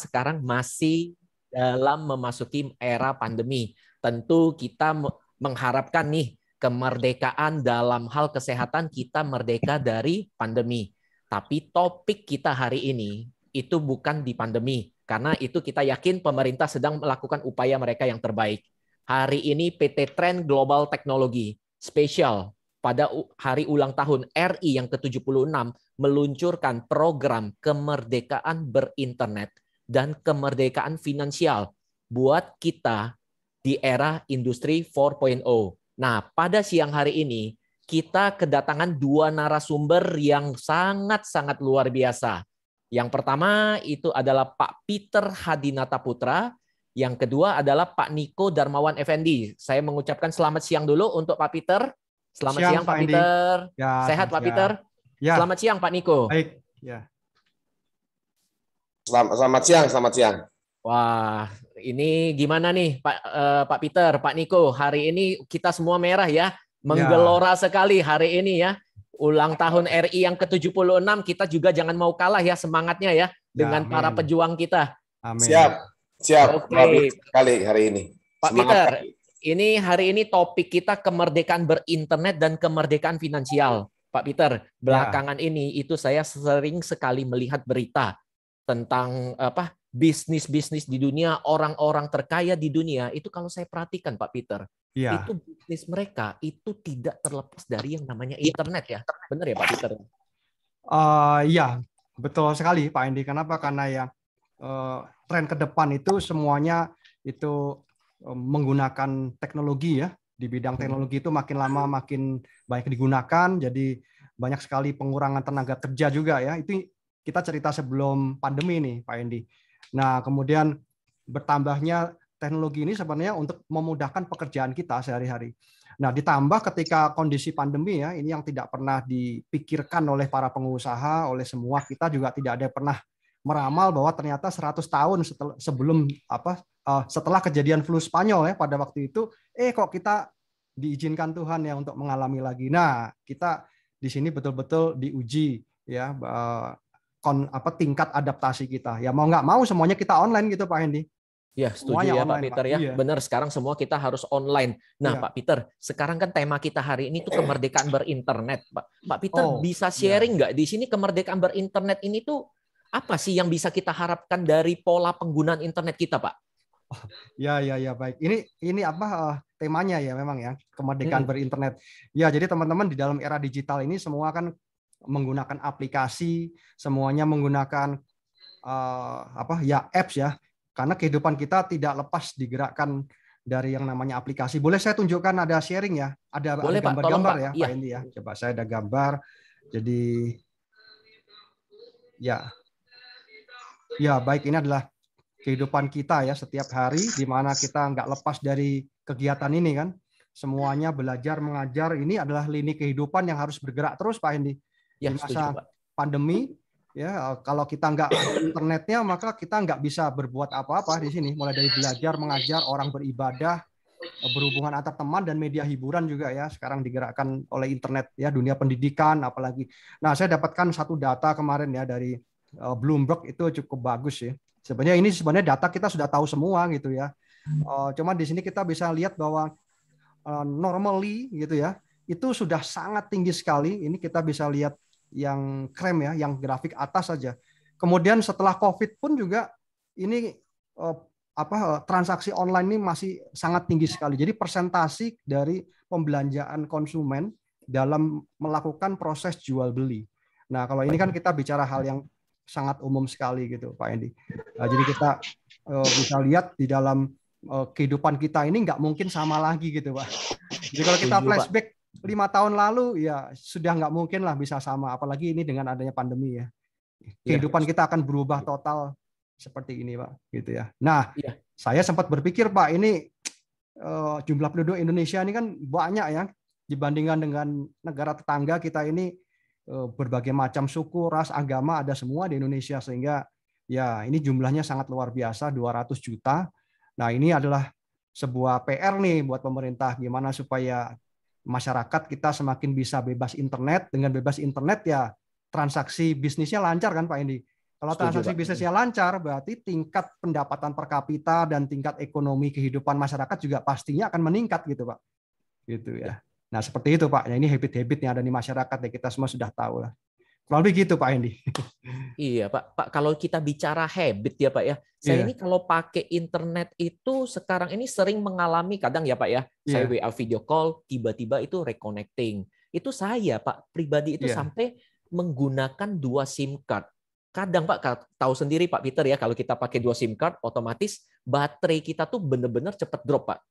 sekarang masih dalam memasuki era pandemi. Tentu kita mengharapkan nih kemerdekaan dalam hal kesehatan, kita merdeka dari pandemi. Tapi topik kita hari ini itu bukan di pandemi, karena itu kita yakin pemerintah sedang melakukan upaya mereka yang terbaik. Hari ini PT Trend Global Teknologi spesial pada hari ulang tahun RI yang ke-76 meluncurkan program kemerdekaan berinternet dan kemerdekaan finansial buat kita di era industri 4.0. Nah, pada siang hari ini kita kedatangan dua narasumber yang sangat-sangat luar biasa. Yang pertama itu adalah Pak Peter Hadinata Putra, yang kedua adalah Pak Niko Darmawan Effendi. Saya mengucapkan selamat siang dulu untuk Pak Peter. Selamat siang Pak Peter. Ya, sehat Pak Peter? Ya. Selamat siang Pak Niko. Baik, ya. Selamat siang. Wah, ini gimana nih Pak Peter, Pak Niko? Hari ini kita semua merah ya, menggelora sekali hari ini ya. Ulang tahun RI yang ke-76, kita juga jangan mau kalah ya semangatnya ya dengan para pejuang kita. Amin. Siap. Oke. Sekali hari ini. Pak Peter, ini hari ini topik kita kemerdekaan berinternet dan kemerdekaan finansial. Pak Peter, belakangan ini itu saya sering sekali melihat berita tentang bisnis-bisnis di dunia, orang-orang terkaya di dunia. Itu kalau saya perhatikan Pak Peter, itu bisnis mereka itu tidak terlepas dari yang namanya internet ya. Benar ya Pak Peter? Iya, betul sekali Pak Andi. Kenapa? Karena ya tren ke depan itu semuanya itu menggunakan teknologi ya. Di bidang teknologi itu makin lama makin banyak digunakan, jadi banyak sekali pengurangan tenaga kerja juga ya. Itu kita cerita sebelum pandemi nih Pak Andi. Nah, kemudian bertambahnya teknologi ini sebenarnya untuk memudahkan pekerjaan kita sehari-hari. Nah, ditambah ketika kondisi pandemi ya, ini yang tidak pernah dipikirkan oleh para pengusaha, oleh semua kita juga tidak ada yang pernah meramal bahwa ternyata 100 tahun setelah kejadian flu Spanyol ya pada waktu itu, kok kita diizinkan Tuhan ya untuk mengalami lagi. Nah, kita di sini betul-betul diuji ya tingkat adaptasi kita. Ya mau nggak mau semuanya kita online gitu Pak Hendy. Ya, setuju ya Pak Peter ya. Iya. Benar, sekarang semua kita harus online. Nah, Pak Peter, sekarang kan tema kita hari ini tuh kemerdekaan berinternet, Pak. Pak Peter bisa sharing nggak di sini kemerdekaan berinternet ini tuh apa sih yang bisa kita harapkan dari pola penggunaan internet kita, Pak? Ya, baik. Ini apa temanya ya memang ya, kemerdekaan berinternet. Ya, jadi teman-teman di dalam era digital ini semua kan menggunakan aplikasi, semuanya menggunakan apps ya. Karena kehidupan kita tidak lepas digerakkan dari yang namanya aplikasi. Boleh saya tunjukkan ada sharing ya? Ada gambar-gambar ya, Pak Indi ya. Coba saya ada gambar. Jadi ya baik, ini adalah kehidupan kita ya setiap hari di mana kita nggak lepas dari kegiatan ini kan. Semuanya belajar, mengajar, ini adalah lini kehidupan yang harus bergerak terus Pak Indi. Di masa pandemi ya, kalau kita nggak internetnya maka kita nggak bisa berbuat apa-apa di sini. Mulai dari belajar, mengajar, orang beribadah, berhubungan antar teman dan media hiburan juga ya. Sekarang digerakkan oleh internet ya, dunia pendidikan apalagi. Nah, saya dapatkan satu data kemarin ya dari Bloomberg itu cukup bagus ya. Sebenarnya data kita sudah tahu semua gitu ya. Cuma di sini kita bisa lihat bahwa normally gitu ya, itu sudah sangat tinggi sekali. Ini kita bisa lihat yang krem ya, yang grafik atas saja. Kemudian setelah COVID pun juga ini transaksi online ini masih sangat tinggi sekali. Jadi persentasi dari pembelanjaan konsumen dalam melakukan proses jual beli. Nah, kalau ini kan kita bicara hal yang sangat umum sekali gitu, Pak Endi. Jadi kita bisa lihat di dalam kehidupan kita ini nggak mungkin sama lagi gitu, Pak. Jadi kalau kita flashback 5 tahun lalu ya sudah nggak mungkin lah bisa sama, apalagi ini dengan adanya pandemi ya. Kehidupan kita akan berubah total seperti ini Pak, gitu ya. Nah, saya sempat berpikir Pak, ini jumlah penduduk Indonesia ini kan banyak ya dibandingkan dengan negara tetangga kita ini, berbagai macam suku, ras, agama ada semua di Indonesia, sehingga ya ini jumlahnya sangat luar biasa, 200 juta. Nah, ini adalah sebuah PR nih buat pemerintah, gimana supaya masyarakat kita semakin bisa bebas internet. Dengan bebas internet ya transaksi bisnisnya lancar kan Pak Indi. Kalau Setuju, transaksi Pak. bisnisnya lancar, berarti tingkat pendapatan per kapita dan tingkat ekonomi kehidupan masyarakat juga pastinya akan meningkat gitu, Pak. Gitu ya. Nah, seperti itu, Pak. Ya, ini habit-habit yang ada di masyarakat ya, kita semua sudah tahu lah. Kurang lebih gitu, Pak Hendy. Iya, Pak. Pak, kalau kita bicara habit ya, Pak ya. Saya Iya, ini kalau pakai internet itu sekarang ini sering mengalami kadang ya, Pak ya. Saya iya, WA video call, tiba-tiba itu reconnecting. Itu saya, Pak, pribadi itu iya. sampai menggunakan 2 SIM card. Kadang, Pak, tahu sendiri Pak Peter ya, kalau kita pakai 2 SIM card, otomatis baterai kita tuh benar-benar cepat drop, Pak. Nah,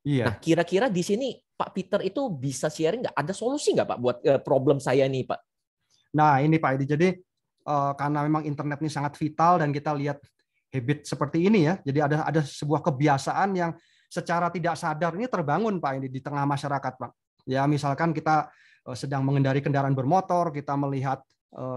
Iya. kira-kira di sini Pak Peter itu bisa sharing nggak? Ada solusi nggak, Pak, buat problem saya nih, Pak? Nah, ini Pak Edi. Jadi karena memang internet ini sangat vital dan kita lihat habit seperti ini ya. Jadi ada sebuah kebiasaan yang secara tidak sadar ini terbangun Pak Edi di tengah masyarakat, Pak. Ya, misalkan kita sedang mengendari kendaraan bermotor, kita melihat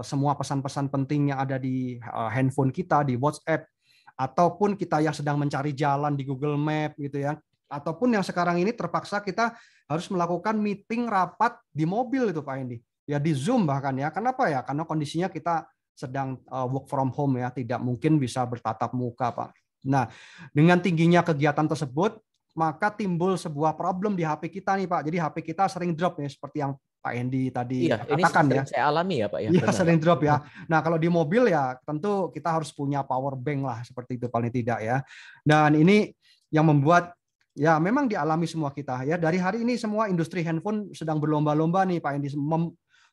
semua pesan-pesan penting yang ada di handphone kita, di WhatsApp, ataupun kita yang sedang mencari jalan di Google Map gitu ya. Ataupun yang sekarang ini terpaksa kita harus melakukan meeting rapat di mobil itu Pak Edi. Ya di Zoom bahkan ya. Kenapa ya? Karena kondisinya kita sedang work from home ya, tidak mungkin bisa bertatap muka, Pak. Nah, dengan tingginya kegiatan tersebut, maka timbul sebuah problem di HP kita nih, Pak. Jadi HP kita sering drop ya, seperti yang Pak Hendy tadi Iya, ini katakan ya. sering saya alami ya, Pak ya. Iya, Benar, sering Pak. drop ya. Nah, kalau di mobil ya tentu kita harus punya power bank lah, seperti itu paling tidak ya. Dan ini yang membuat ya memang dialami semua kita ya. Dari hari ini semua industri handphone sedang berlomba-lomba nih Pak Hendy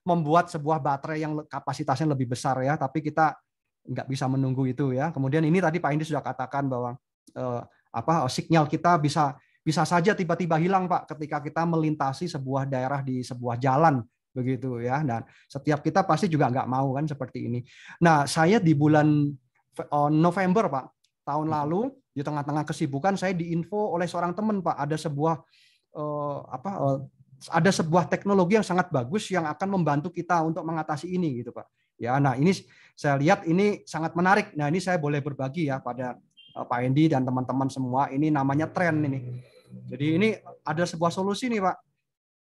membuat sebuah baterai yang kapasitasnya lebih besar ya, tapi kita nggak bisa menunggu itu ya. Kemudian ini tadi Pak Indi sudah katakan bahwa sinyal kita bisa saja tiba-tiba hilang Pak ketika kita melintasi sebuah daerah di sebuah jalan begitu ya. Dan setiap kita pasti juga nggak mau kan seperti ini. Nah, saya di bulan November Pak tahun lalu di tengah-tengah kesibukan saya diinfo oleh seorang teman Pak ada sebuah teknologi yang sangat bagus yang akan membantu kita untuk mengatasi ini gitu Pak. Ya, nah ini saya lihat ini sangat menarik. Nah, ini saya boleh berbagi ya pada Pak Hendy dan teman-teman semua. Ini namanya tren ini. Jadi ini ada sebuah solusi nih Pak.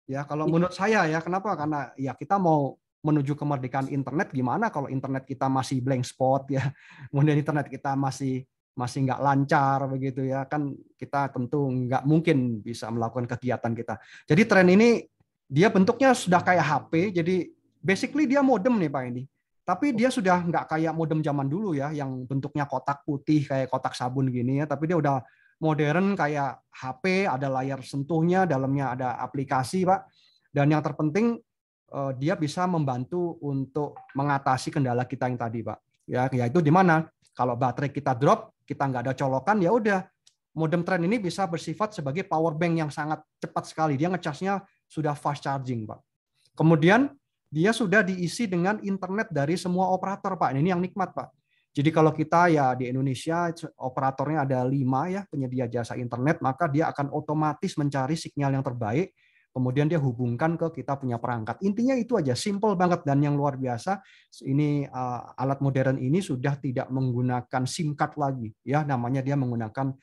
Ya, kalau menurut saya ya, kenapa? Karena ya kita mau menuju kemerdekaan internet gimana kalau internet kita masih blank spot ya. Kemudian internet kita masih nggak lancar begitu ya, kan kita tentu nggak mungkin bisa melakukan kegiatan kita. Jadi tren ini dia bentuknya sudah kayak HP, jadi basically dia modem nih Pak ini. Tapi dia sudah nggak kayak modem zaman dulu ya, yang bentuknya kotak putih kayak kotak sabun gini ya, tapi dia udah modern kayak HP, ada layar sentuhnya, dalamnya ada aplikasi Pak. Dan yang terpenting dia bisa membantu untuk mengatasi kendala kita yang tadi Pak. Ya, yaitu di mana kalau baterai kita drop, kita nggak ada colokan, ya udah modem tren ini bisa bersifat sebagai power bank yang sangat cepat sekali. Dia ngecasnya sudah fast charging, Pak. Kemudian dia sudah diisi dengan internet dari semua operator, Pak. Ini yang nikmat, Pak. Jadi kalau kita ya di Indonesia operatornya ada 5 ya penyedia jasa internet, maka dia akan otomatis mencari sinyal yang terbaik. Kemudian dia hubungkan ke kita punya perangkat. Intinya itu aja, simple banget. Dan yang luar biasa, ini alat modern ini sudah tidak menggunakan SIM card lagi, ya namanya dia menggunakan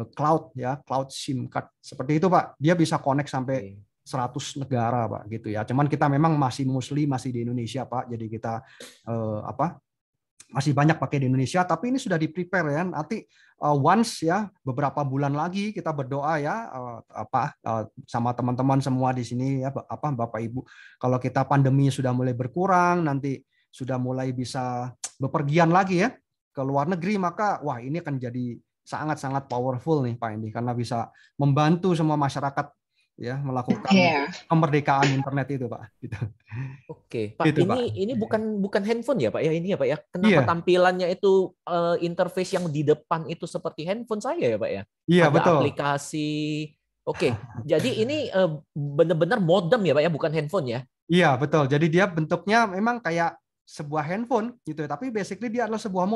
cloud ya, cloud SIM card. Seperti itu Pak. Dia bisa connect sampai 100 negara Pak gitu ya. Cuman kita memang masih muslim, masih di Indonesia Pak. Jadi kita masih banyak pakai di Indonesia, tapi ini sudah di-prepare ya. Nanti once ya beberapa bulan lagi kita berdoa ya sama teman-teman semua di sini ya Bapak Ibu, kalau kita pandemi sudah mulai berkurang, nanti sudah mulai bisa bepergian lagi ya ke luar negeri, maka wah ini akan jadi sangat-sangat powerful nih Pak Indi, karena bisa membantu semua masyarakat ya melakukan kemerdekaan internet itu Pak. Gitu. Oke, Pak. Gitu, Ini bukan handphone ya, Pak ya? Ini ya, Pak ya. Kenapa tampilannya itu interface yang di depan itu seperti handphone saya ya, Pak ya? Iya, Ada betul. aplikasi. Oke, jadi ini benar-benar modem ya, Pak ya, bukan handphone ya? Iya, betul. Jadi dia bentuknya memang kayak sebuah handphone gitu, tapi basically dia adalah sebuah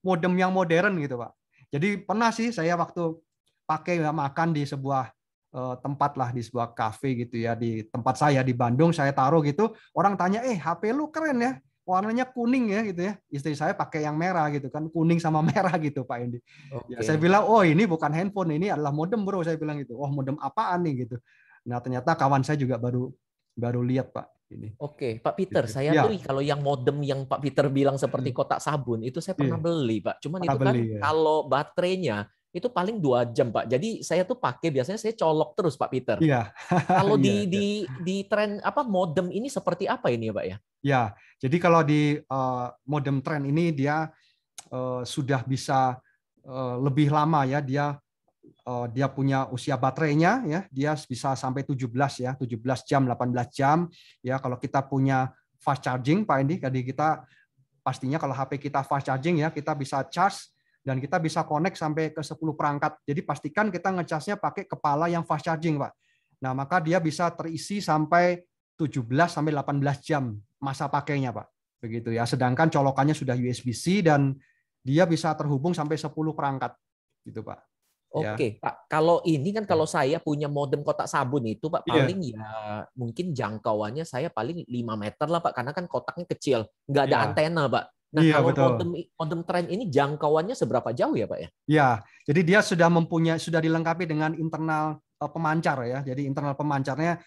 modem yang modern gitu, Pak. Jadi pernah sih saya waktu pakai makan di sebuah tempat lah, di sebuah kafe gitu ya, di tempat saya di Bandung, saya taruh gitu, orang tanya, HP lu keren ya, warnanya kuning ya gitu ya. Istri saya pakai yang merah gitu kan, kuning sama merah gitu Pak Indi. Ya, saya bilang, oh ini bukan handphone, ini adalah modem bro, saya bilang gitu. Oh modem apaan nih gitu. Nah ternyata kawan saya juga baru lihat Pak. ini. Oke, Pak Peter, Gitu. saya Ya, tuh kalau yang modem yang Pak Peter bilang seperti kotak sabun itu saya pernah iya, beli, Pak. Cuman pernah itu kan beli ya. kalau baterainya itu paling 2 jam, Pak. Jadi saya tuh pakai biasanya saya colok terus, Pak Peter. Iya, Kalau iya, di iya. tren apa modem ini seperti apa ini ya, Pak ya? Ya, jadi kalau di modem trend ini dia sudah bisa lebih lama ya, dia punya usia baterainya ya, dia bisa sampai 17 ya, 17 jam, 18 jam ya. Kalau kita punya fast charging Pak Indi, jadi kita pastinya kalau HP kita fast charging ya, kita bisa charge dan kita bisa connect sampai ke 10 perangkat. Jadi pastikan kita ngecasnya pakai kepala yang fast charging, Pak. Nah, maka dia bisa terisi sampai 17 sampai 18 jam masa pakainya, Pak. Begitu ya. Sedangkan colokannya sudah USB-C dan dia bisa terhubung sampai 10 perangkat. Gitu, Pak. Ya. Oke, Pak. Kalau ini kan kalau saya punya modem kotak sabun itu, Pak, Iya. paling ya mungkin jangkauannya saya paling 5 meter lah, Pak, karena kan kotaknya kecil, nggak ada Iya. antena, Pak. Nah, Iya, kalau betul. modem tren ini jangkauannya seberapa jauh ya, Pak ya? Ya, jadi dia sudah dilengkapi dengan internal pemancar ya. Jadi internal pemancarnya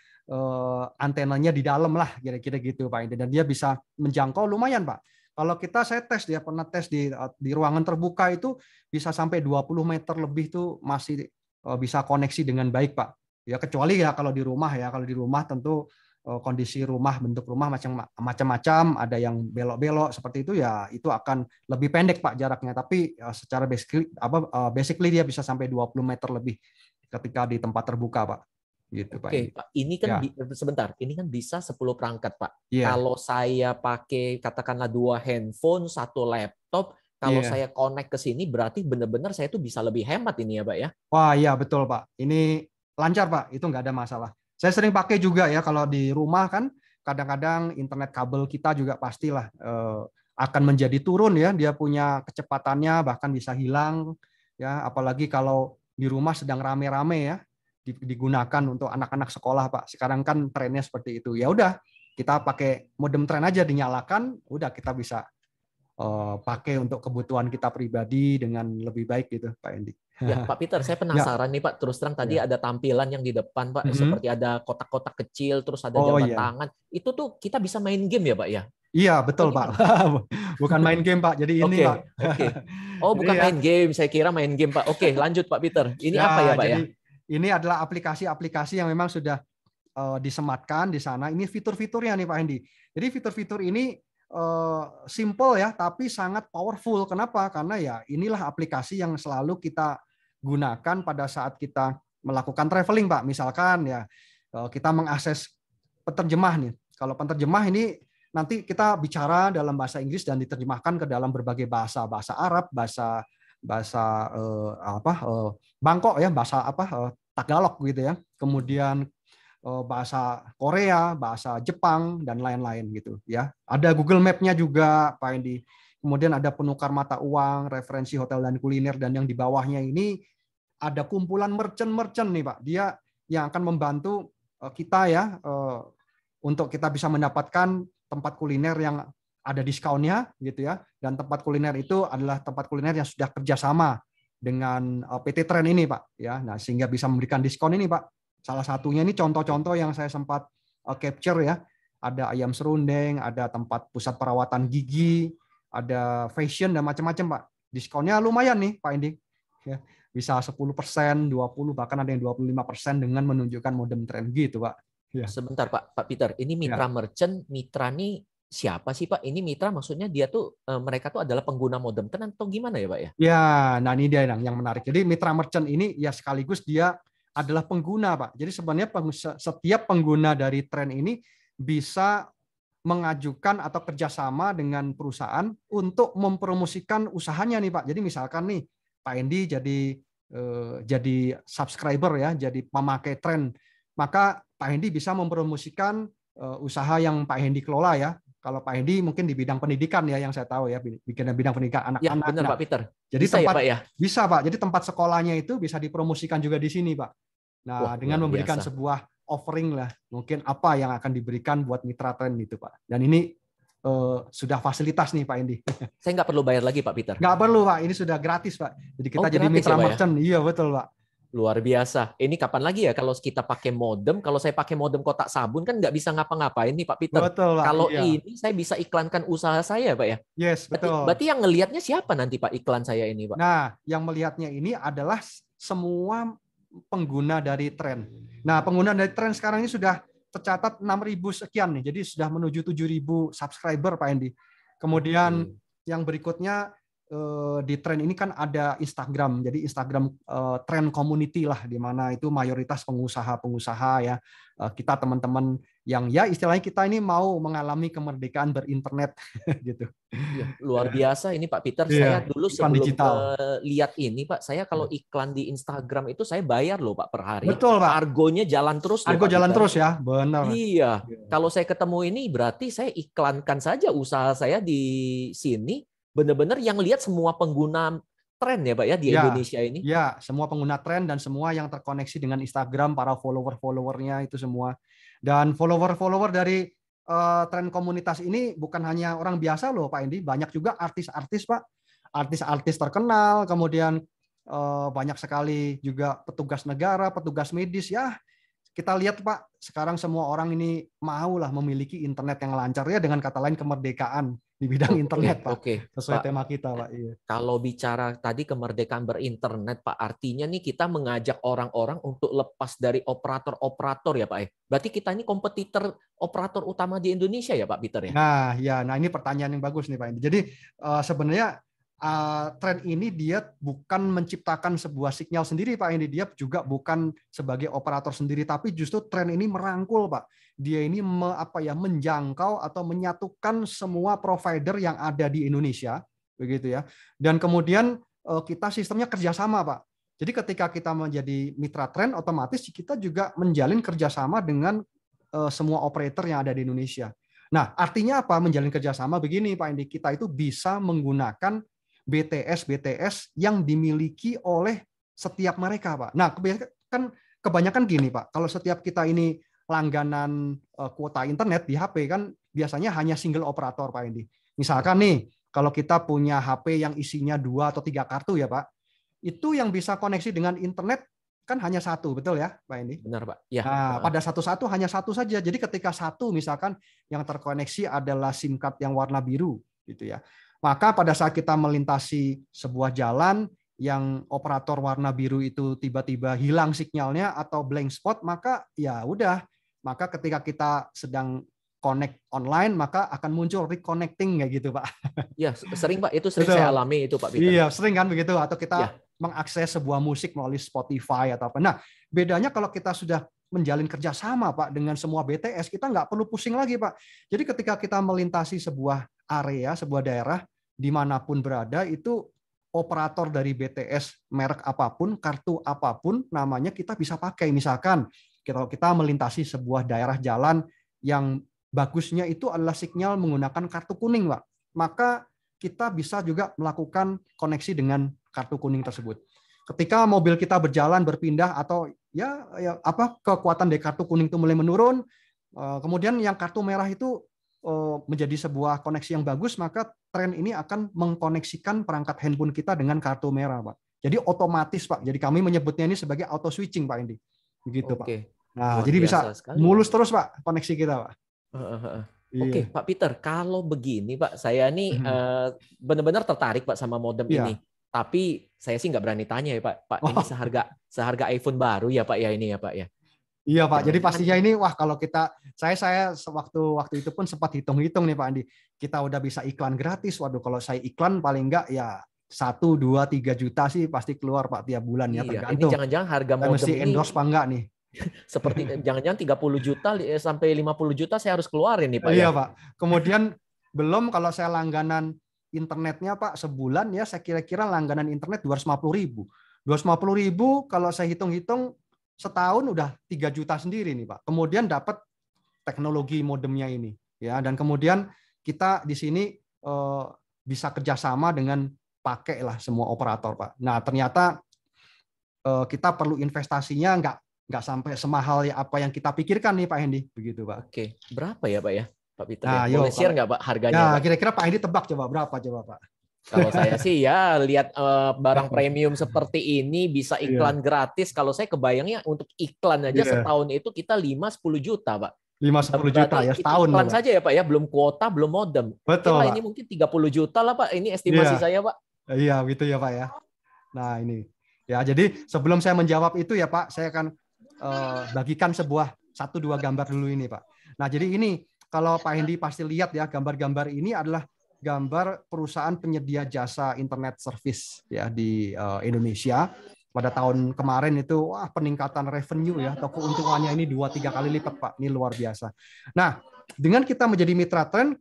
antenanya di dalam lah kira-kira gitu Pak. Dan dia bisa menjangkau lumayan Pak. Kalau saya tes dia pernah tes di ruangan terbuka itu bisa sampai 20 meter lebih tuh masih bisa koneksi dengan baik Pak. Ya kecuali ya kalau di rumah ya. Kalau di rumah tentu kondisi rumah, bentuk rumah macam-macam, ada yang belok-belok seperti itu ya, itu akan lebih pendek Pak jaraknya, tapi secara basically dia bisa sampai 20 meter lebih ketika di tempat terbuka Pak. Gitu Pak. Oke, Pak. Ini kan Ya. sebentar, ini kan bisa 10 perangkat, Pak. Iya. Kalau saya pakai katakanlah 2 handphone, 1 laptop, kalau Iya. saya connect ke sini berarti benar-benar saya tuh bisa lebih hemat ini ya, Pak ya. Wah, iya betul Pak. Ini lancar Pak, itu nggak ada masalah. Saya sering pakai juga ya kalau di rumah kan kadang-kadang internet kabel kita juga pastilah akan menjadi turun ya, dia punya kecepatannya bahkan bisa hilang ya, apalagi kalau di rumah sedang rame-rame ya digunakan untuk anak-anak sekolah Pak. Sekarang kan trennya seperti itu. Ya udah, kita pakai modem tren aja dinyalakan, udah kita bisa pakai untuk kebutuhan kita pribadi dengan lebih baik gitu Pak Endi. Ya, Pak Peter, saya penasaran nih Pak. Terus terang tadi ada tampilan yang di depan Pak, seperti ada kotak-kotak kecil, terus ada Oh, jabat iya. tangan. Itu tuh kita bisa main game ya Pak ya? Iya betul Pak. Bukan main game Pak. Jadi ini Pak. Oke. Oh bukan Jadi, main game. Saya kira main game Pak. Oke, lanjut Pak Peter. Ini ya, apa ya Pak jadi, ya? ini adalah aplikasi-aplikasi yang memang sudah disematkan di sana. Ini fitur-fiturnya nih Pak Hendi. Jadi fitur-fitur ini simple ya, tapi sangat powerful. Kenapa? Karena ya inilah aplikasi yang selalu kita gunakan pada saat kita melakukan traveling, Pak. Misalkan ya kita mengakses penerjemah nih. Kalau penerjemah ini nanti kita bicara dalam bahasa Inggris dan diterjemahkan ke dalam berbagai bahasa, bahasa Arab, bahasa Bangkok ya, bahasa Tagalog gitu ya. Kemudian bahasa Korea, bahasa Jepang dan lain-lain gitu ya. Ada Google Map-nya juga Pak Endi. Kemudian ada penukar mata uang, referensi hotel dan kuliner, dan yang di bawahnya ini ada kumpulan merchant-merchant nih Pak. Dia yang akan membantu kita ya untuk kita bisa mendapatkan tempat kuliner yang ada diskonnya gitu ya. Dan tempat kuliner itu adalah tempat kuliner yang sudah kerjasama dengan PT Tren ini Pak ya. Nah, sehingga bisa memberikan diskon ini Pak. Salah satunya ini contoh-contoh yang saya sempat capture ya. Ada ayam serundeng, ada tempat pusat perawatan gigi, ada fashion dan macam-macam Pak. Diskonnya lumayan nih Pak Indi. Ya, bisa 10%, 20%, bahkan ada yang 25% dengan menunjukkan modem tren gitu Pak. Ya. Sebentar Pak Peter, ini mitra merchant, mitra nih siapa sih Pak? Ini mitra maksudnya dia tuh mereka tuh adalah pengguna modem tren atau gimana ya Pak ya? Ya, nah ini dia yang menarik. Jadi mitra merchant ini ya sekaligus dia adalah pengguna Pak. Jadi sebenarnya setiap pengguna dari tren ini bisa mengajukan atau kerjasama dengan perusahaan untuk mempromosikan usahanya nih Pak. Jadi misalkan nih Pak Endi jadi subscriber ya, jadi pemakai tren, maka Pak Hendi bisa mempromosikan usaha yang Pak Hendi kelola ya. Kalau Pak Hendi mungkin di bidang pendidikan ya, yang saya tahu ya, bikin bidang pendidikan anak-anak. Ya, benar Pak Peter. Jadi bisa tempat ya, Pak ya? Bisa Pak. Jadi tempat sekolahnya itu bisa dipromosikan juga di sini Pak. Nah, wah, dengan memberikan sebuah offering lah, mungkin apa yang akan diberikan buat mitra tren itu Pak. Dan ini sudah fasilitas nih Pak Hendi. Saya nggak perlu bayar lagi Pak Peter? Nggak perlu Pak, ini sudah gratis Pak. Jadi kita jadi mitra merchant. Iya betul Pak. Luar biasa. Ini kapan lagi ya kalau kita pakai modem? Kalau saya pakai modem kotak sabun kan nggak bisa ngapa-ngapain nih Pak Peter. Betul, Pak. Kalau Iya. ini saya bisa iklankan usaha saya, Pak ya. Yes, betul. Berarti yang ngelihatnya siapa nanti Pak iklan saya ini, Pak? Nah, yang melihatnya ini adalah semua pengguna dari tren. Nah, pengguna dari tren sekarang ini sudah tercatat 6.000 sekian nih. Jadi sudah menuju 7.000 subscriber, Pak Endi. Kemudian yang berikutnya di tren ini kan ada Instagram. Jadi Instagram tren community lah, di mana itu mayoritas pengusaha-pengusaha ya. Kita teman-teman yang ya istilahnya kita ini mau mengalami kemerdekaan berinternet gitu. Ya, luar biasa ini Pak Peter. Iya, Saya dulu iklan sebelum digital. lihat ini Pak, saya kalau iklan di Instagram itu saya bayar loh Pak per hari. Betul, Pak. Argonya jalan terus loh, Argo Pak jalan Peter. terus ya, benar. Iya. Kalau saya ketemu ini berarti saya iklankan saja usaha saya di sini. Benar-benar yang lihat semua pengguna tren ya Pak ya di Indonesia ini. Ya, semua pengguna tren dan semua yang terkoneksi dengan Instagram, para follower-followernya itu semua. Dan follower-follower dari tren komunitas ini bukan hanya orang biasa loh Pak Endi, banyak juga artis-artis Pak, artis-artis terkenal, kemudian banyak sekali juga petugas negara, petugas medis ya. Kita lihat Pak, sekarang semua orang ini maulah memiliki internet yang lancar ya, dengan kata lain kemerdekaan di bidang internet Pak. Sesuai Pak, tema kita Pak. Iya. Kalau bicara tadi kemerdekaan berinternet Pak, artinya nih kita mengajak orang-orang untuk lepas dari operator-operator ya Pak ya. Berarti kita ini kompetitor operator utama di Indonesia ya Pak Peter ya? Nah ini pertanyaan yang bagus nih Pak. Jadi sebenarnya tren ini dia bukan menciptakan sebuah sinyal sendiri Pak. Ini dia juga bukan sebagai operator sendiri, tapi justru tren ini merangkul Pak. Dia ini menjangkau atau menyatukan semua provider yang ada di Indonesia, begitu ya. Dan kemudian kita sistemnya kerjasama Pak. Jadi ketika kita menjadi mitra tren, otomatis kita juga menjalin kerjasama dengan semua operator yang ada di Indonesia. Nah, artinya apa menjalin kerjasama? Begini Pak Indi, kita itu bisa menggunakan BTS yang dimiliki oleh setiap mereka, Pak. Nah, kebanyakan gini, Pak. Kalau setiap kita ini langganan kuota internet di HP kan biasanya hanya single operator, Pak Endi. Misalkan nih, kalau kita punya HP yang isinya 2 atau 3 kartu ya, Pak. Itu yang bisa koneksi dengan internet kan hanya satu, betul ya, Pak Endi? Benar, Pak. Ya. Nah, pada satu-satu hanya satu saja. Jadi ketika satu misalkan yang terkoneksi adalah SIM card yang warna biru, gitu ya. Maka pada saat kita melintasi sebuah jalan yang operator warna biru itu tiba-tiba hilang sinyalnya atau blank spot, maka ya udah. Maka ketika kita sedang connect online, maka akan muncul reconnecting kayak gitu, Pak. Ya, sering Pak. Itu sering saya alami itu, Pak Peter. Iya, sering kan begitu. Atau kita mengakses sebuah musik melalui Spotify atau apa. Nah, bedanya kalau kita sudah menjalin kerjasama, Pak, dengan semua BTS, kita nggak perlu pusing lagi, Pak. Jadi ketika kita melintasi sebuah area, sebuah daerah, dimanapun berada, itu operator dari BTS, merek apapun, kartu apapun, namanya kita bisa pakai. Misalkan kita melintasi sebuah daerah jalan yang bagusnya itu adalah sinyal menggunakan kartu kuning, Pak. Maka kita bisa juga melakukan koneksi dengan kartu kuning tersebut. Ketika mobil kita berjalan berpindah atau kekuatan dari kartu kuning itu mulai menurun, kemudian yang kartu merah itu menjadi sebuah koneksi yang bagus, maka tren ini akan mengkoneksikan perangkat handphone kita dengan kartu merah, Pak. Jadi otomatis, Pak. Jadi kami menyebutnya ini sebagai auto switching, Pak Indi. Begitu, Pak. Nah, jadi bisa mulus terus, Pak, koneksi kita, Pak. Oke, Pak Peter, kalau begini, Pak, saya nih benar-benar tertarik, Pak, sama modem ini. Tapi saya sih nggak berani tanya ya, Pak. Pak, ini seharga iPhone baru ya, Pak, ya ini ya, Pak ya. Iya, Pak. Jadi pastinya ini kalau kita saya waktu itu pun sempat hitung-hitung nih, Pak Andi. Kita udah bisa iklan gratis. Waduh, kalau saya iklan paling enggak ya 1, 2, 3 juta sih pasti keluar, Pak, tiap bulan ya, tergantung. Ini jangan-jangan harga modem mesti endorse apa enggak nih? Seperti jangan-jangan 30 juta sampai 50 juta saya harus keluarin nih, Pak. Iya, Pak. Kemudian belum kalau saya langganan internetnya, Pak, sebulan ya saya kira-kira langganan internet 250.000. 250.000 kalau saya hitung-hitung setahun udah 3 juta sendiri nih, Pak. Kemudian dapat teknologi modemnya ini ya, dan kemudian kita di sini bisa kerjasama dengan pakailah semua operator, Pak. Nah, ternyata kita perlu investasinya nggak sampai semahal ya apa yang kita pikirkan nih, Pak Hendi, begitu, Pak. Oke, berapa ya, Pak ya, Pak Peter? Nah, boleh share nggak, Pak, harganya? Nah, kira-kira Pak Hendi tebak coba berapa coba, Pak? Kalau saya sih ya lihat barang premium seperti ini bisa iklan gratis. Kalau saya kebayangnya untuk iklan aja setahun itu kita 5-10 juta, Pak. 5-10 juta Berarti ya itu setahun loh, iklan Pak. saja ya, Pak ya, belum kuota, belum modem. Oke Betul, lah, Pak. ini mungkin 30 juta lah, Pak. Ini estimasi saya, Pak. Iya, gitu ya, Pak ya. Nah, ini. Ya, jadi sebelum saya menjawab itu ya, Pak, saya akan bagikan 1-2 gambar dulu ini, Pak. Nah, jadi ini kalau Pak Hendy pasti lihat ya, gambar-gambar ini adalah gambar perusahaan penyedia jasa internet service ya di Indonesia. Pada tahun kemarin itu peningkatan revenue ya, atau keuntungannya ini 2-3 kali lipat, Pak. Ini luar biasa. Nah, dengan kita menjadi mitra Trend,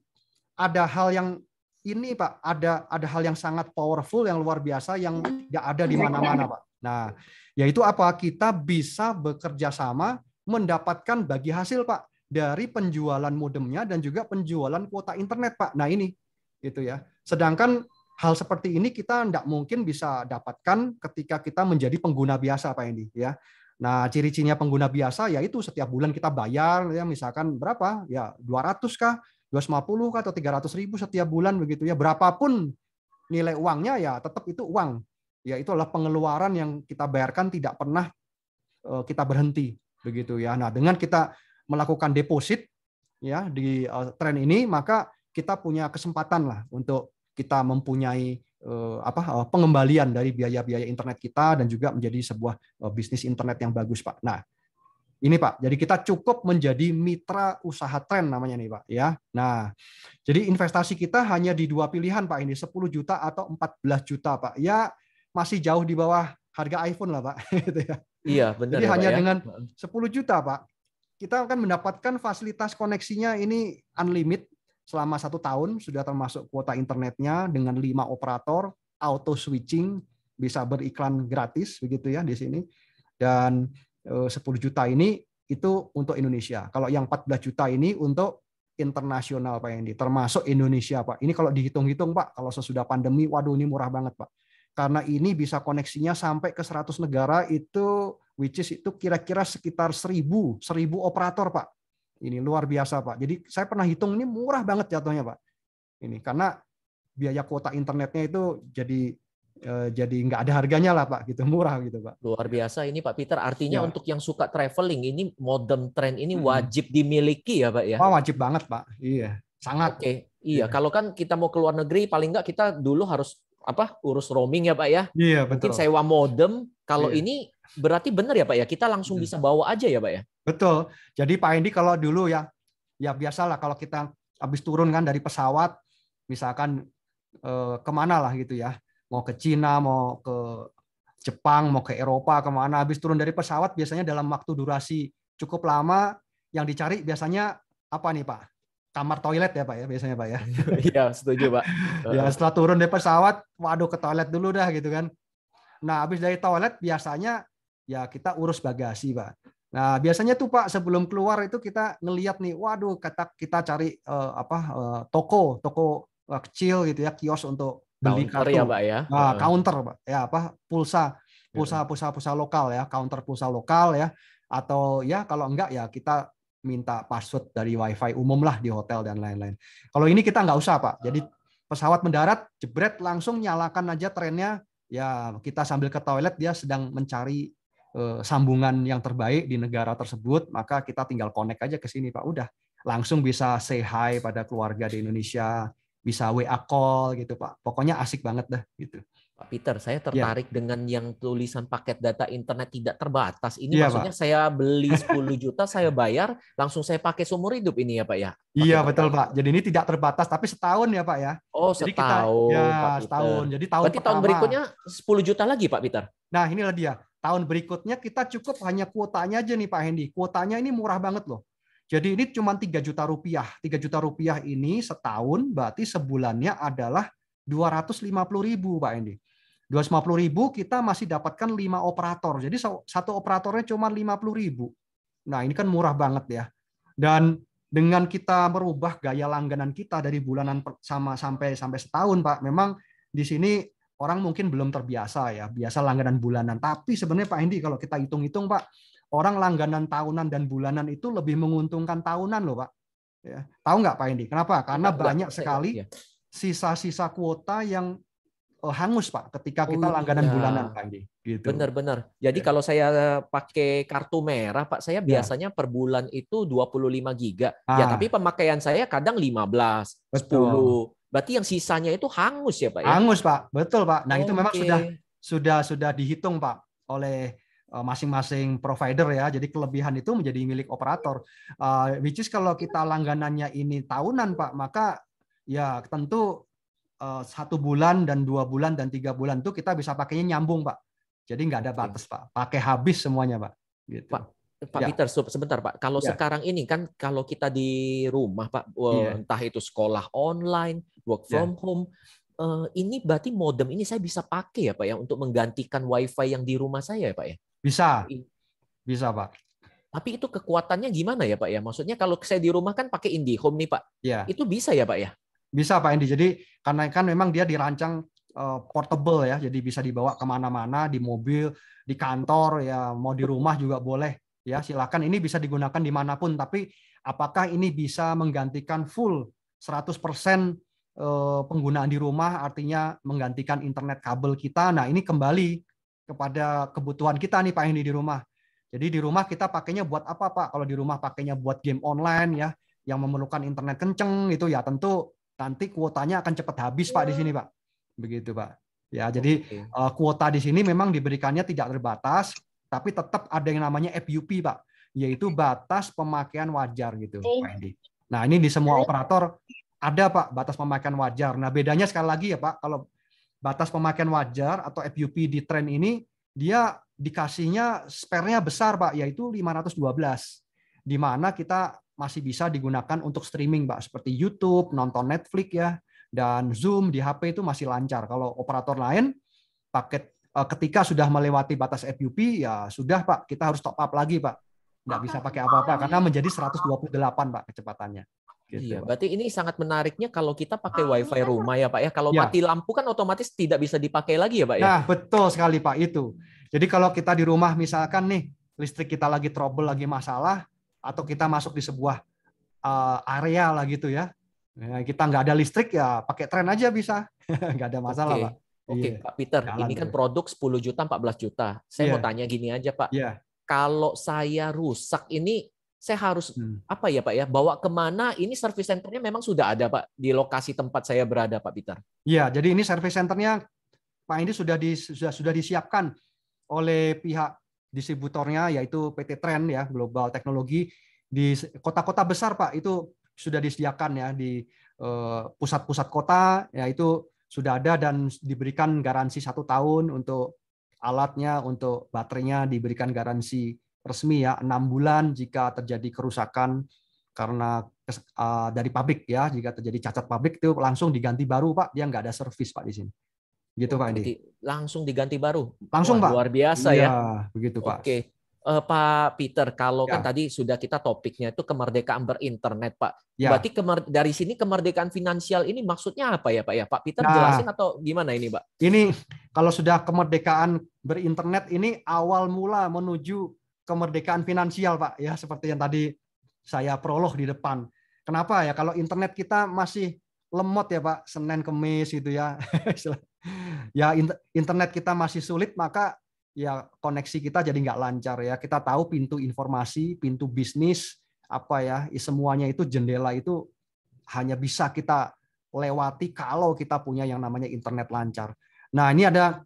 ada hal yang ini, Pak, ada hal yang sangat powerful yang luar biasa yang tidak ada di mana-mana, Pak. Nah, yaitu apa? Kita bisa bekerja sama mendapatkan bagi hasil, Pak, dari penjualan modemnya dan juga penjualan kuota internet, Pak. Nah, ini gitu ya. Sedangkan hal seperti ini kita tidak mungkin bisa dapatkan ketika kita menjadi pengguna biasa, Pak Hendy ya. Nah, ciri-cirinya pengguna biasa yaitu setiap bulan kita bayar ya, misalkan berapa? Ya 200 kah, 250 kah, atau 300.000 setiap bulan begitu ya. Berapapun nilai uangnya ya tetap itu uang. Ya itu adalah pengeluaran yang kita bayarkan, tidak pernah kita berhenti begitu ya. Nah, dengan kita melakukan deposit ya di Trend ini, maka kita punya kesempatan lah untuk kita mempunyai pengembalian dari biaya-biaya internet kita dan juga menjadi sebuah bisnis internet yang bagus, Pak. Nah, ini Pak, jadi kita cukup menjadi mitra usaha Trend namanya nih, Pak ya. Nah, jadi investasi kita hanya di 2 pilihan, Pak, ini 10 juta atau 14 juta, Pak. Ya masih jauh di bawah harga iPhone lah, Pak. Gitu ya. Iya, benar. Jadi ya, hanya Pak, ya? dengan 10 juta, Pak, kita akan mendapatkan fasilitas koneksinya ini unlimited selama 1 tahun, sudah termasuk kuota internetnya dengan 5 operator, auto switching, bisa beriklan gratis begitu ya di sini. Dan 10 juta ini itu untuk Indonesia. Kalau yang 14 juta ini untuk internasional, Pak Hendy, termasuk Indonesia, Pak. Ini kalau dihitung-hitung, Pak, kalau sesudah pandemi, waduh ini murah banget, Pak. Karena ini bisa koneksinya sampai ke 100 negara itu, which is itu kira-kira sekitar 1000 operator, Pak. Ini luar biasa, Pak. Jadi saya pernah hitung ini murah banget jatuhnya, Pak. Ini karena biaya kuota internetnya itu jadi nggak ada harganya lah, Pak. Gitu murah gitu, Pak. Luar biasa ini, Pak Peter. Artinya Ya. untuk yang suka traveling ini modem Trend ini wajib dimiliki ya, Pak ya? Oh, wajib banget, Pak. Iya, sangat. Oke, iya. Kalau kan kita mau ke luar negeri, paling nggak kita dulu harus urus roaming ya, Pak ya? Iya, Mungkin betul. sewa modem. Kalau Iya. ini berarti benar ya, Pak ya? Kita langsung bisa bawa aja ya, Pak ya? Betul. Jadi Pak Hendy kalau dulu ya biasalah kalau kita habis turun kan dari pesawat, misalkan kemana lah gitu ya, mau ke Cina, mau ke Jepang, mau ke Eropa, kemana, habis turun dari pesawat biasanya dalam waktu durasi cukup lama, yang dicari biasanya apa nih, Pak? Kamar toilet ya, Pak ya, biasanya, Pak ya. Iya, setuju, Pak. Ya setelah turun dari pesawat, waduh ke toilet dulu dah gitu kan. Nah, habis dari toilet biasanya ya kita urus bagasi, Pak. Nah, biasanya tuh Pak sebelum keluar itu kita ngelihat nih, waduh kita cari toko kecil gitu ya, kios untuk beli Counter kartu. ya, Pak ya. Nah, counter, Pak. Ya pulsa lokal ya, counter pulsa lokal ya, atau ya kalau enggak ya kita minta password dari WiFi umum lah di hotel dan lain-lain. Kalau ini kita nggak usah, Pak. Jadi pesawat mendarat, jebret langsung nyalakan aja trennya. Ya kita sambil ke toilet dia sedang mencari sambungan yang terbaik di negara tersebut, maka kita tinggal connect aja ke sini, Pak. Udah langsung bisa say hi pada keluarga di Indonesia, bisa WA call gitu, Pak. Pokoknya asik banget dah gitu. Pak Peter, saya tertarik dengan yang tulisan paket data internet tidak terbatas. Ini maksudnya Pak. saya beli 10 juta, saya bayar, langsung saya pakai seumur hidup ini ya, Pak ya? Iya, betul, Pak. Jadi ini tidak terbatas, tapi setahun ya, Pak ya. Oh, jadi setahun, kita, Pak Peter. setahun. Jadi tahun Berarti tahun berikutnya 10 juta lagi, Pak Peter? Nah, inilah dia. Tahun berikutnya kita cukup hanya kuotanya aja nih, Pak Hendy. Kuotanya ini murah banget loh. Jadi ini cuma 3 juta rupiah. 3 juta rupiah ini setahun, berarti sebulannya adalah 250.000, Pak Hendy. 250.000 kita masih dapatkan 5 operator. Jadi satu operatornya cuma 50.000. Nah, ini kan murah banget ya. Dan dengan kita merubah gaya langganan kita dari bulanan sampai setahun, Pak. Memang di sini orang mungkin belum terbiasa ya, biasa langganan bulanan. Tapi sebenarnya Pak Hendy kalau kita hitung-hitung, Pak, orang langganan tahunan dan bulanan itu lebih menguntungkan tahunan loh, Pak. Ya. Tahu nggak Pak Hendy? Kenapa? Karena banyak sekali sisa-sisa kuota yang hangus Pak ketika kita Oh langganan bulanan iya. Pak Andi. Gitu. Benar-benar. Jadi Ya. kalau saya pakai kartu merah, Pak, saya Ya. biasanya per bulan itu 25 giga. Ya, tapi Ah, pemakaian saya kadang 15, betul. 10. Berarti yang sisanya itu hangus ya, Pak ya? Hangus Pak, betul Pak. Nah itu memang Oke. sudah dihitung Pak oleh masing-masing provider ya. Jadi kelebihan itu menjadi milik operator. Which is kalau kita langganannya ini tahunan Pak, maka ya tentu 1 bulan dan 2 bulan dan 3 bulan itu kita bisa pakainya nyambung Pak. Jadi nggak ada Oke. batas Pak. Pakai habis semuanya Pak. Gitu. Pak Ya, Peter, sebentar Pak. Kalau ya, sekarang ini kan kalau kita di rumah Pak, iya, entah itu sekolah online, work ya. from home, ini berarti modem ini saya bisa pakai ya Pak ya untuk menggantikan WiFi yang di rumah saya ya Pak ya? Bisa, bisa Pak. Tapi itu kekuatannya gimana ya Pak ya? Maksudnya kalau saya di rumah kan pakai IndiHome nih Pak. Ya. Itu bisa ya Pak ya? Bisa Pak Endi. Jadi karena kan memang dia dirancang portable ya, jadi bisa dibawa kemana-mana, di mobil, di kantor, ya mau di rumah juga boleh. Ya silakan, ini bisa digunakan dimanapun. Tapi apakah ini bisa menggantikan full 100% penggunaan di rumah, artinya menggantikan internet kabel kita? Nah ini kembali kepada kebutuhan kita nih Pak Endi di rumah. Jadi di rumah kita pakainya buat apa Pak? Kalau di rumah pakainya buat game online ya, yang memerlukan internet kenceng itu ya tentu nanti kuotanya akan cepat habis Pak di sini Pak. Begitu Pak. Ya, jadi kuota di sini memang diberikannya tidak terbatas, tapi tetap ada yang namanya FUP Pak, yaitu batas pemakaian wajar gitu Pak Edi. Nah, ini di semua operator ada Pak batas pemakaian wajar. Nah, bedanya sekali lagi ya Pak, kalau batas pemakaian wajar atau FUP di Trend ini dia dikasihnya spare-nya besar Pak, yaitu 512. Di mana kita masih bisa digunakan untuk streaming, Pak, seperti YouTube, nonton Netflix ya, dan Zoom di HP itu masih lancar. Kalau operator lain paket ketika sudah melewati batas FUP ya sudah Pak, kita harus top up lagi Pak. Nggak bisa pakai apa-apa karena menjadi 128 Pak kecepatannya. Gitu, Iya, Pak. berarti ini sangat menariknya kalau kita pakai WiFi rumah ya Pak ya. Kalau Ya. mati lampu kan otomatis tidak bisa dipakai lagi ya Pak ya. Nah, betul sekali Pak itu. Jadi kalau kita di rumah misalkan nih listrik kita lagi trouble, lagi masalah, atau kita masuk di sebuah area lah gitu ya. Kita nggak ada listrik ya pakai Tren aja bisa. Nggak ada masalah, Pak. Oke, Iya. Pak Peter, Jalan ini kan tuh. produk 10 juta, 14 juta. Saya mau tanya gini aja, Pak. Iya. Kalau saya rusak ini, saya harus apa ya, Pak ya? Bawa kemana? Ini service centernya memang sudah ada, Pak, di lokasi tempat saya berada, Pak Peter. Iya, jadi ini service centernya Pak Indi sudah disiapkan oleh pihak distributornya yaitu PT Tren ya, Global Teknologi di kota-kota besar Pak, itu sudah disediakan ya di pusat-pusat kota ya, itu sudah ada dan diberikan garansi 1 tahun untuk alatnya, untuk baterainya diberikan garansi resmi ya 6 bulan jika terjadi kerusakan karena dari pabrik ya, jika terjadi cacat pabrik itu langsung diganti baru Pak, dia nggak ada servis Pak di sini. Gitu Pak Andi. Langsung diganti baru. Langsung Pak. Luar biasa ya. Ya. Begitu Pak. Oke. Pak Peter, kalau Ya. kan tadi sudah kita topiknya itu kemerdekaan berinternet, Pak. Ya. Berarti dari sini kemerdekaan finansial ini maksudnya apa ya, Pak ya? Pak Peter Nah, jelasin atau gimana ini, Pak? Ini kalau sudah kemerdekaan berinternet ini awal mula menuju kemerdekaan finansial, Pak. Ya, seperti yang tadi saya prolog di depan. Kenapa ya? Kalau internet kita masih lemot ya, Pak, Senin Kemis gitu ya. Ya, internet kita masih sulit, maka ya koneksi kita jadi nggak lancar ya. Kita tahu pintu informasi, pintu bisnis, apa ya, semuanya itu jendela itu hanya bisa kita lewati kalau kita punya yang namanya internet lancar. Nah, ini ada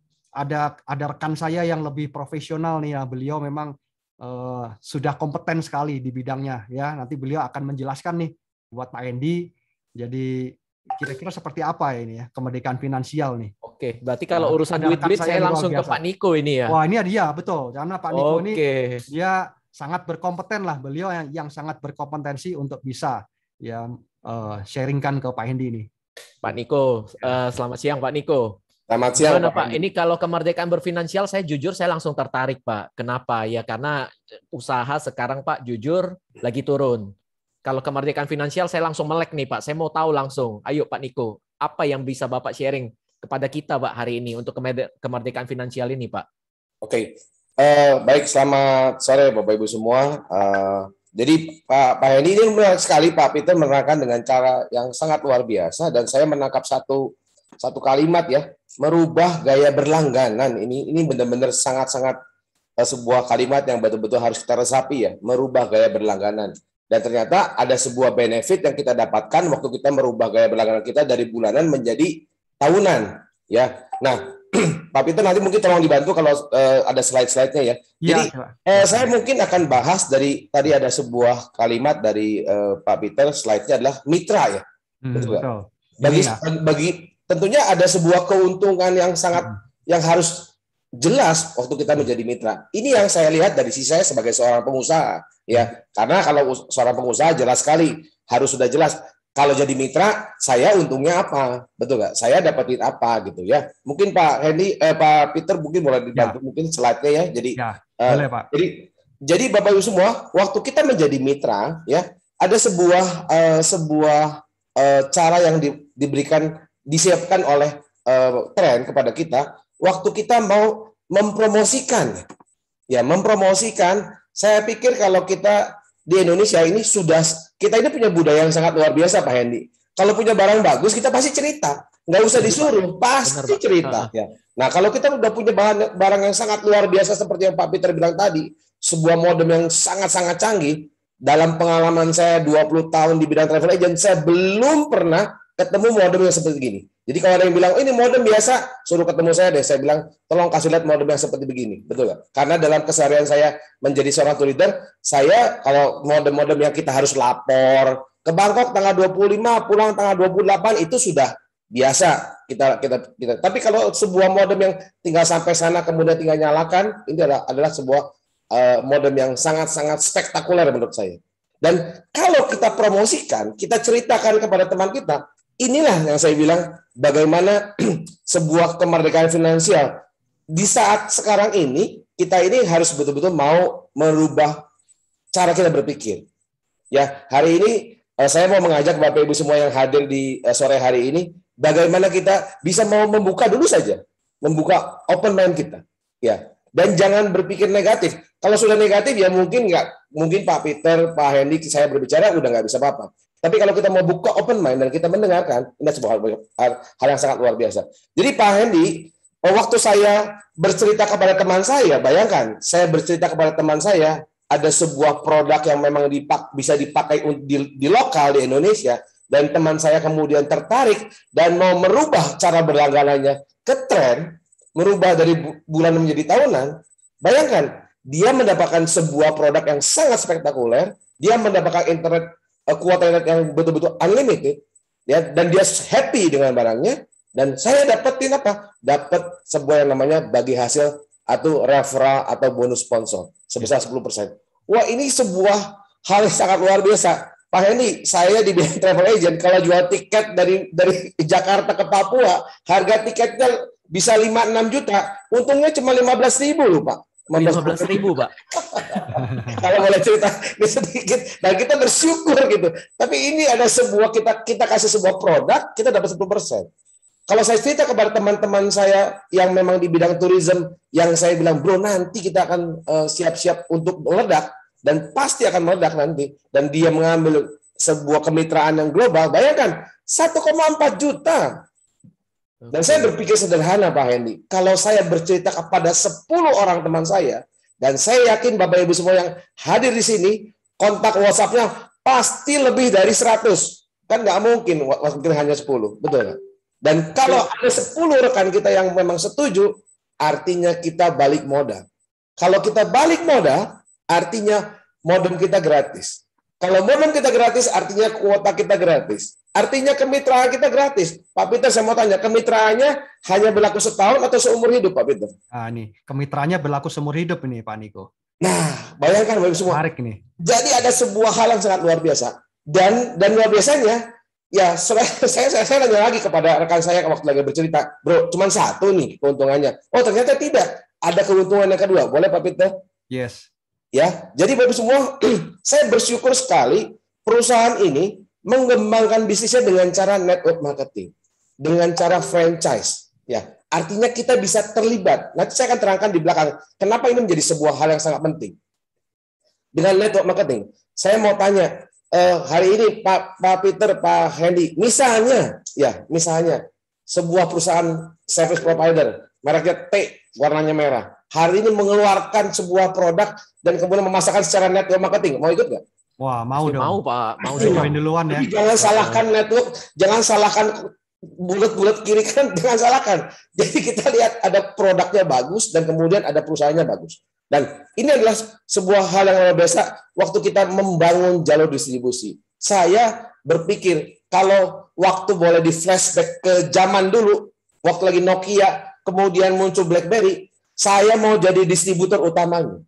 rekan saya yang lebih profesional nih ya. Beliau memang sudah kompeten sekali di bidangnya ya. Nanti beliau akan menjelaskan nih buat Pak Endi. Jadi kira-kira seperti apa ya ini ya kemerdekaan finansial nih. Oke, berarti kalau urusan duit-duit saya langsung ke Pak Niko ini ya. Wah, ini dia betul. Karena Pak Niko ini dia sangat berkompeten lah. Beliau yang sangat berkompetensi untuk bisa ya sharingkan ke Pak Hendi ini. Pak Niko, selamat siang Pak Niko. Selamat siang Pak. Ini kalau kemerdekaan berfinansial saya jujur saya langsung tertarik Pak. Kenapa? Ya karena usaha sekarang Pak jujur lagi turun. Kalau kemerdekaan finansial saya langsung melek nih Pak. Saya mau tahu langsung. Ayo Pak Niko, apa yang bisa Bapak sharing kepada kita Pak hari ini untuk kemerdekaan finansial ini Pak? Oke, baik, selamat sore Bapak Ibu semua. Jadi Pak Hendy ini benar sekali Pak Peter menerangkan dengan cara yang sangat luar biasa dan saya menangkap satu satu kalimat ya, merubah gaya berlangganan. Ini benar-benar sangat-sangat sebuah kalimat yang betul-betul harus kita resapi ya, merubah gaya berlangganan. Dan ternyata ada sebuah benefit yang kita dapatkan waktu kita merubah gaya berlangganan kita dari bulanan menjadi tahunan ya. Nah, Pak Peter nanti mungkin tolong dibantu kalau ada slide-slide-nya ya. Jadi saya mungkin akan bahas dari tadi ada sebuah kalimat dari Pak Peter, slide-nya adalah mitra ya. Betul. Bagi tentunya ada sebuah keuntungan yang sangat yang harus jelas waktu kita menjadi mitra. Ini yang saya lihat dari sisi saya sebagai seorang pengusaha ya. Karena kalau seorang pengusaha jelas sekali harus sudah jelas. Kalau jadi mitra, saya untungnya apa, betul nggak? Saya dapetin apa gitu ya? Mungkin Pak Hendy, Pak Peter mungkin boleh dibantu mungkin slide-nya ya. Jadi, boleh Pak. Jadi Bapak Ibu semua, waktu kita menjadi mitra ya, ada sebuah cara yang diberikan, disiapkan oleh tren kepada kita. Waktu kita mau mempromosikan, ya mempromosikan. Saya pikir kalau kita di Indonesia ini kita ini punya budaya yang sangat luar biasa Pak Hendy. Kalau punya barang bagus kita pasti cerita, nggak usah disuruh, pasti cerita. Ya. Nah kalau kita udah punya barang yang sangat luar biasa seperti yang Pak Peter bilang tadi, sebuah modem yang sangat-sangat canggih. Dalam pengalaman saya 20 tahun di bidang travel agent, saya belum pernah ketemu modem yang seperti gini. Jadi kalau ada yang bilang, ini modem biasa, suruh ketemu saya deh. Saya bilang, tolong kasih lihat modem yang seperti begini. Betul nggak? Karena dalam keseharian saya menjadi seorang tour leader, saya kalau modem-modem yang kita harus lapor, ke Bangkok tanggal 25, pulang tanggal 28, itu sudah biasa. Kita. Tapi kalau sebuah modem yang tinggal sampai sana, kemudian tinggal nyalakan, ini adalah sebuah modem yang sangat-sangat spektakuler menurut saya. Dan kalau kita promosikan, kita ceritakan kepada teman kita, inilah yang saya bilang bagaimana sebuah kemerdekaan finansial. Di saat sekarang ini, kita ini harus betul-betul mau merubah cara kita berpikir. Ya, hari ini saya mau mengajak Bapak Ibu semua yang hadir di sore hari ini, bagaimana kita bisa mau membuka dulu saja, membuka open mind kita. Ya, dan jangan berpikir negatif. Kalau sudah negatif ya mungkin Pak Peter, Pak Hendy, saya berbicara udah nggak bisa apa-apa. Tapi kalau kita mau buka open mind dan kita mendengarkan, ini sebuah hal yang sangat luar biasa. Jadi Pak Hendy, waktu saya bercerita kepada teman saya, bayangkan saya bercerita kepada teman saya ada sebuah produk yang memang bisa dipakai di lokal di Indonesia, dan teman saya kemudian tertarik dan mau merubah cara berlangganannya ke tren, merubah dari bulan menjadi tahunan. Bayangkan, dia mendapatkan sebuah produk yang sangat spektakuler, dia mendapatkan kuota internet yang betul-betul unlimited, ya, dan dia happy dengan barangnya, dan saya dapetin apa? Dapat sebuah yang namanya bagi hasil atau referral atau bonus sponsor sebesar 10%. Wah, ini sebuah hal yang sangat luar biasa. Pak Hendy, saya di bidang travel agent, kalau jual tiket dari Jakarta ke Papua, harga tiketnya bisa 5-6 juta, untungnya cuma 15.000 loh Pak. 15.000 Pak. Kalau boleh cerita sedikit, dan kita bersyukur gitu. Tapi ini ada sebuah kita kasih sebuah produk, kita dapat 10%. Kalau saya cerita kepada teman-teman saya yang memang di bidang tourism, yang saya bilang, bro nanti kita akan siap-siap untuk meledak, dan pasti akan meledak nanti, dan dia mengambil sebuah kemitraan yang global, bayangkan 1,4 juta. Dan saya berpikir sederhana Pak Hendy, kalau saya bercerita kepada 10 orang teman saya, dan saya yakin Bapak Ibu semua yang hadir di sini, kontak WhatsApp-nya pasti lebih dari 100. Kan nggak mungkin hanya 10, betul nggak? Dan kalau ada 10 rekan kita yang memang setuju, artinya kita balik modal. Kalau kita balik modal, artinya modem kita gratis. Kalau modem kita gratis, artinya kuota kita gratis. Artinya kemitraan kita gratis. Pak Peter, saya mau tanya, kemitraannya hanya berlaku setahun atau seumur hidup, Pak Peter? Nah, nih, kemitraannya berlaku seumur hidup ini, Pak Niko. Nah, bayangkan Bapak semua. Menarik nih. Jadi ada sebuah hal yang sangat luar biasa. Dan luar biasanya, ya saya nanya lagi kepada rekan saya waktu lagi bercerita, bro, cuma satu nih keuntungannya. Oh, ternyata tidak. Ada keuntungan yang kedua. Boleh, Pak Peter? Yes. Ya, jadi Bapak semua, saya bersyukur sekali perusahaan ini mengembangkan bisnisnya dengan cara network marketing, dengan cara franchise. Ya, artinya kita bisa terlibat. Nanti saya akan terangkan di belakang kenapa ini menjadi sebuah hal yang sangat penting. Dengan network marketing, saya mau tanya hari ini Pak Peter, Pak Hendy, misalnya sebuah perusahaan service provider, mereknya T, warnanya merah. Hari ini mengeluarkan sebuah produk dan kemudian memasarkan secara network marketing. Mau ikut nggak? Wah, mau dong. Mau Pak, mau join duluan ya. Jangan salahkan network, jangan salahkan bulat-bulat kiri kan, jangan salahkan. Jadi kita lihat ada produknya bagus dan kemudian ada perusahaannya bagus. Dan ini adalah sebuah hal yang luar biasa waktu kita membangun jalur distribusi. Saya berpikir kalau waktu boleh di flashback ke zaman dulu, waktu lagi Nokia, kemudian muncul BlackBerry, saya mau jadi distributor utamanya.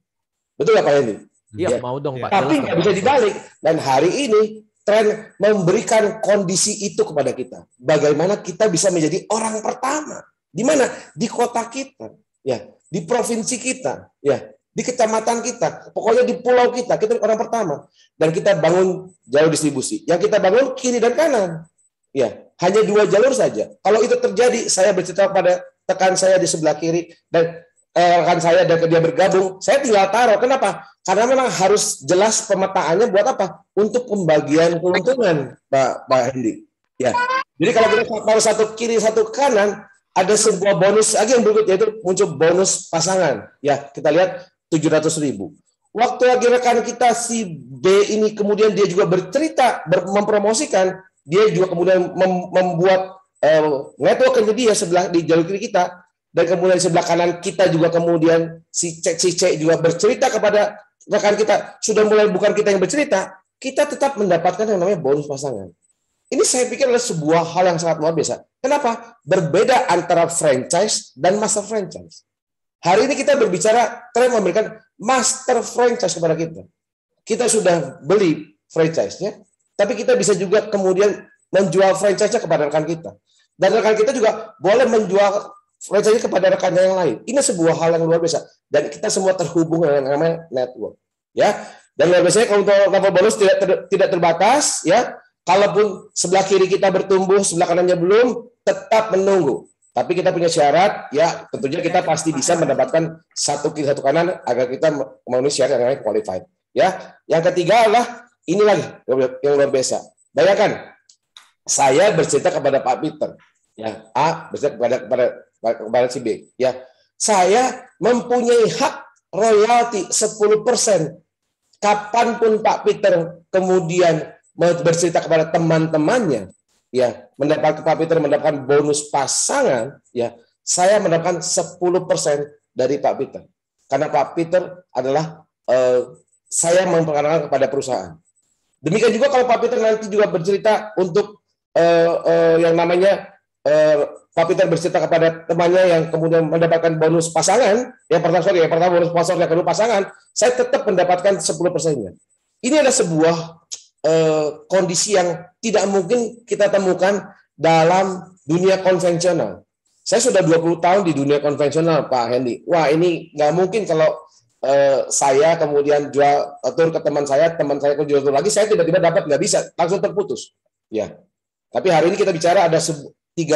Betul nggak Pak Hendy? Iya, mau dong Pak. Tapi nggak bisa dibalik. Dan hari ini tren memberikan kondisi itu kepada kita. Bagaimana kita bisa menjadi orang pertama? Di mana? Di kota kita, ya, di provinsi kita, ya, di kecamatan kita, pokoknya di pulau kita orang pertama. Dan kita bangun jalur distribusi. Yang kita bangun kiri dan kanan. Ya, hanya 2 jalur saja. Kalau itu terjadi, saya bercerita pada rekan saya di sebelah kiri dan rekan saya dan dia bergabung, saya tinggal taruh. Kenapa? Karena memang harus jelas pemetaannya buat apa? Untuk pembagian keuntungan, Pak Hendy. Ya. Jadi kalau kita taruh satu kiri, satu kanan, ada sebuah bonus lagi yang berikutnya, yaitu muncul bonus pasangan. Ya, kita lihat 700.000. Waktu lagi rekan kita si B ini kemudian dia juga bercerita, mempromosikan, dia juga kemudian membuat network yang dia sebelah di jalur kiri kita, dan kemudian di sebelah kanan kita juga kemudian si C juga bercerita kepada rekan kita, sudah mulai bukan kita yang bercerita, kita tetap mendapatkan yang namanya bonus pasangan. Ini saya pikir adalah sebuah hal yang sangat luar biasa. Kenapa? Berbeda antara franchise dan master franchise. Hari ini kita berbicara tren memberikan master franchise kepada kita. Kita sudah beli franchise-nya, tapi kita bisa juga kemudian menjual franchise-nya kepada rekan kita. Dan rekan kita juga boleh menjual franchise-nya kepada rekan yang lain. Ini sebuah hal yang luar biasa. Dan kita semua terhubung dengan namanya network. Ya. Dan luar biasanya kalau untuk level bonus tidak terbatas, ya. Kalaupun sebelah kiri kita bertumbuh, sebelah kanannya belum, tetap menunggu. Tapi kita punya syarat, ya tentunya kita pasti bisa mendapatkan satu kiri satu kanan agar kita memenuhi syarat yang namanya qualified. Ya, yang ketiga adalah ini lagi yang luar biasa. Bayangkan, saya bercerita kepada Pak Peter, ya A bercerita kepada si B, ya saya mempunyai hak royalti 10%. Kapanpun Pak Peter kemudian bercerita kepada teman-temannya, ya, Pak Peter mendapatkan bonus pasangan, ya, saya mendapatkan 10% dari Pak Peter. Karena Pak Peter adalah saya memperkenalkan kepada perusahaan. Demikian juga kalau Pak Peter nanti juga bercerita untuk yang namanya Pak Peter bercerita kepada temannya yang kemudian mendapatkan bonus pasangan, yang pertama bonus sponsor, yang kedua pasangan, saya tetap mendapatkan 10%-nya. Ini adalah sebuah kondisi yang tidak mungkin kita temukan dalam dunia konvensional. Saya sudah 20 tahun di dunia konvensional, Pak Hendy. Wah, ini nggak mungkin kalau saya kemudian jual tur ke teman saya jual tur lagi, saya tiba-tiba dapat, nggak bisa, langsung terputus. Ya. Tapi hari ini kita bicara ada 3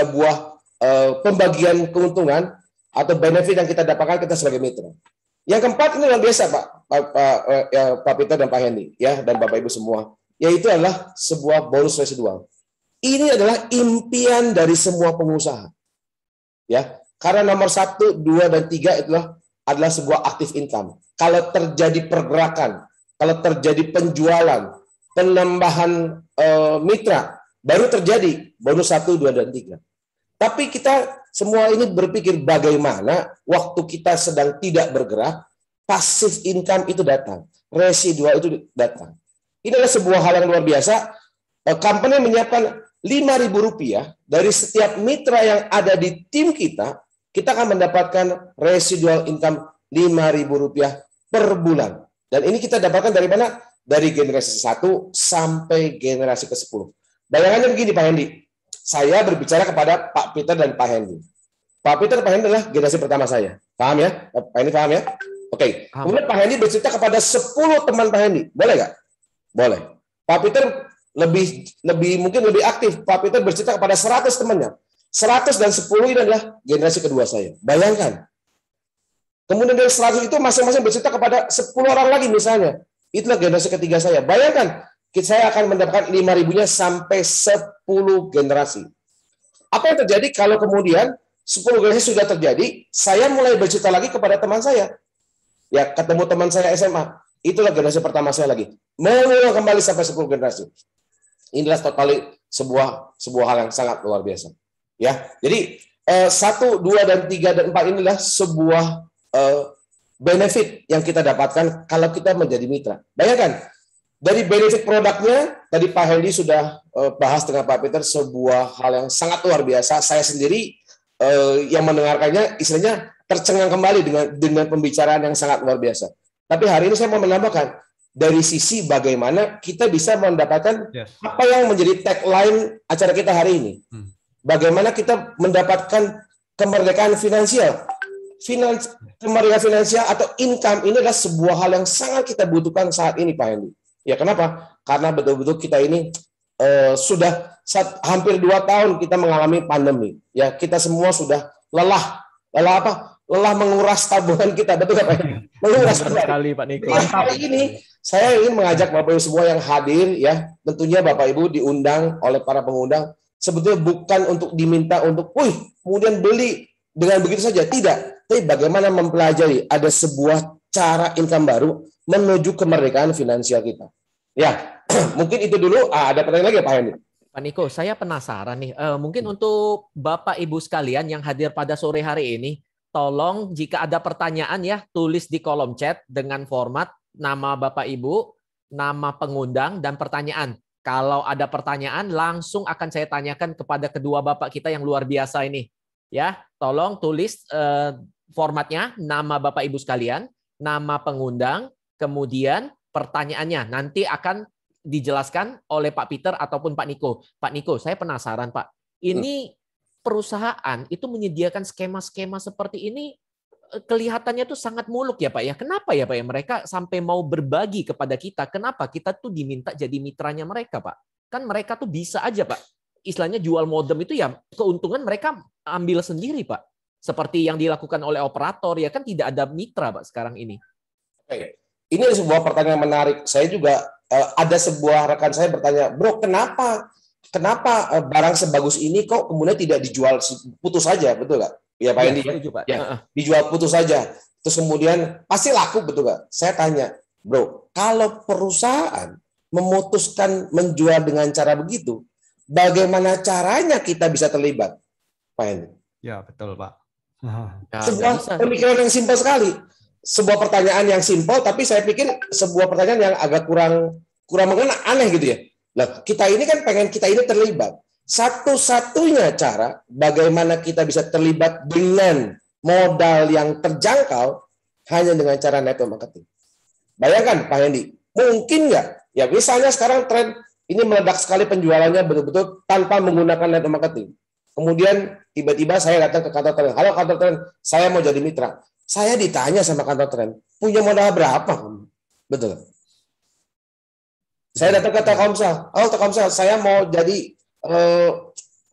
buah pembagian keuntungan atau benefit yang kita dapatkan kita sebagai mitra. Yang keempat ini luar biasa, Pak Peter dan Pak Hendy, ya, dan Bapak Ibu semua. Yaitu adalah sebuah bonus residual. Ini adalah impian dari semua pengusaha. Ya, karena nomor 1, 2, dan 3 adalah sebuah active income. Kalau terjadi pergerakan, kalau terjadi penjualan, penambahan mitra, baru terjadi bonus 1, 2, dan 3. Tapi kita semua ini berpikir bagaimana waktu kita sedang tidak bergerak, passive income itu datang, residual itu datang. Ini adalah sebuah hal yang luar biasa. Company menyiapkan Rp5.000 dari setiap mitra yang ada di tim kita, kita akan mendapatkan residual income Rp5.000 per bulan. Dan ini kita dapatkan dari mana? Dari generasi 1 sampai generasi ke-10. Bayangannya begini, Pak Hendy. Saya berbicara kepada Pak Peter dan Pak Hendy. Pak Peter dan Pak Hendy adalah generasi pertama saya. Paham ya? Pak Hendy paham ya? Oke. Kemudian Pak Hendy bercerita kepada 10 teman Pak Hendy. Boleh nggak? Boleh. Pak Peter mungkin lebih aktif. Pak Peter bercerita kepada 100 temannya. 100 dan 10 ini adalah generasi kedua saya. Bayangkan. Kemudian dari 100 itu masing-masing bercerita kepada 10 orang lagi misalnya. Itulah generasi ketiga saya. Bayangkan, saya akan mendapatkan 5.000-nya sampai 10 generasi. Apa yang terjadi kalau kemudian 10 generasi sudah terjadi, saya mulai bercerita lagi kepada teman saya. Ya, ketemu teman saya SMA. Itulah generasi pertama saya lagi. Mengulang kembali sampai 10 generasi. Inilah totali sebuah hal yang sangat luar biasa. Ya, jadi 1, 2, dan 3, dan 4 inilah sebuah benefit yang kita dapatkan kalau kita menjadi mitra. Bayangkan, dari benefit produknya, tadi Pak Hendy sudah bahas dengan Pak Peter sebuah hal yang sangat luar biasa. Saya sendiri yang mendengarkannya, istilahnya tercengang kembali dengan pembicaraan yang sangat luar biasa. Tapi hari ini saya mau menambahkan, dari sisi bagaimana kita bisa mendapatkan apa yang menjadi tagline acara kita hari ini. Bagaimana kita mendapatkan kemerdekaan finansial. Kemerdekaan finansial atau income ini adalah sebuah hal yang sangat kita butuhkan saat ini, Pak Hendy. Ya, kenapa? Karena betul-betul kita ini sudah hampir 2 tahun kita mengalami pandemi. Ya, kita semua sudah lelah apa? Lelah menguras tabungan kita, betul nggak Pak? Menguras sekali Pak Niko. Hari ini saya ingin mengajak Bapak Ibu semua yang hadir, ya, tentunya Bapak Ibu diundang oleh para pengundang. Sebetulnya bukan untuk diminta untuk, kemudian beli dengan begitu saja, tidak. Tapi bagaimana mempelajari ada sebuah cara income baru menuju kemerdekaan finansial kita. Ya, mungkin itu dulu. Ada pertanyaan lagi Pak Hendy? Pak Niko, saya penasaran nih. Mungkin untuk Bapak Ibu sekalian yang hadir pada sore hari ini, tolong jika ada pertanyaan ya, tulis di kolom chat dengan format nama Bapak Ibu, nama pengundang, dan pertanyaan. Kalau ada pertanyaan, langsung akan saya tanyakan kepada kedua Bapak kita yang luar biasa ini. Ya, tolong tulis formatnya, nama Bapak Ibu sekalian, nama pengundang, kemudian pertanyaannya. Nanti akan dijelaskan oleh Pak Peter ataupun Pak Niko. Pak Niko, saya penasaran Pak. Ini perusahaan itu menyediakan skema-skema seperti ini kelihatannya tuh sangat muluk ya Pak ya. Kenapa ya Pak ya mereka sampai mau berbagi kepada kita? Kenapa kita tuh diminta jadi mitranya mereka Pak? Kan mereka tuh bisa aja Pak. Istilahnya jual modem itu ya keuntungan mereka ambil sendiri Pak. Seperti yang dilakukan oleh operator ya kan tidak ada mitra Pak sekarang ini. Oke. Ini sebuah pertanyaan menarik. Saya juga ada sebuah rekan saya bertanya, "Bro, kenapa barang sebagus ini kok kemudian tidak dijual putus saja?" Betul nggak? Ya Pak Hendy. Ya, dijual putus saja. Terus kemudian pasti laku, betul nggak? Saya tanya, "Bro, kalau perusahaan memutuskan menjual dengan cara begitu, bagaimana caranya kita bisa terlibat?" Pak Hendy. Ya, betul Pak. Sebuah pemikiran yang simpel sekali. Sebuah pertanyaan yang simpel, tapi saya pikir sebuah pertanyaan yang agak kurang mengena, aneh gitu ya. Nah, kita ini kan pengen kita ini terlibat. Satu-satunya cara bagaimana kita bisa terlibat dengan modal yang terjangkau hanya dengan cara network marketing. Bayangkan Pak Hendy, mungkin nggak? Ya misalnya sekarang tren ini meledak sekali penjualannya betul-betul tanpa menggunakan network marketing. Kemudian tiba-tiba saya datang ke kantor tren. "Halo kantor tren, saya mau jadi mitra." Saya ditanya sama kantor tren, "Punya modal berapa?" Betul. Saya datang ke Telkomsel. "Oh Telkomsel, saya mau jadi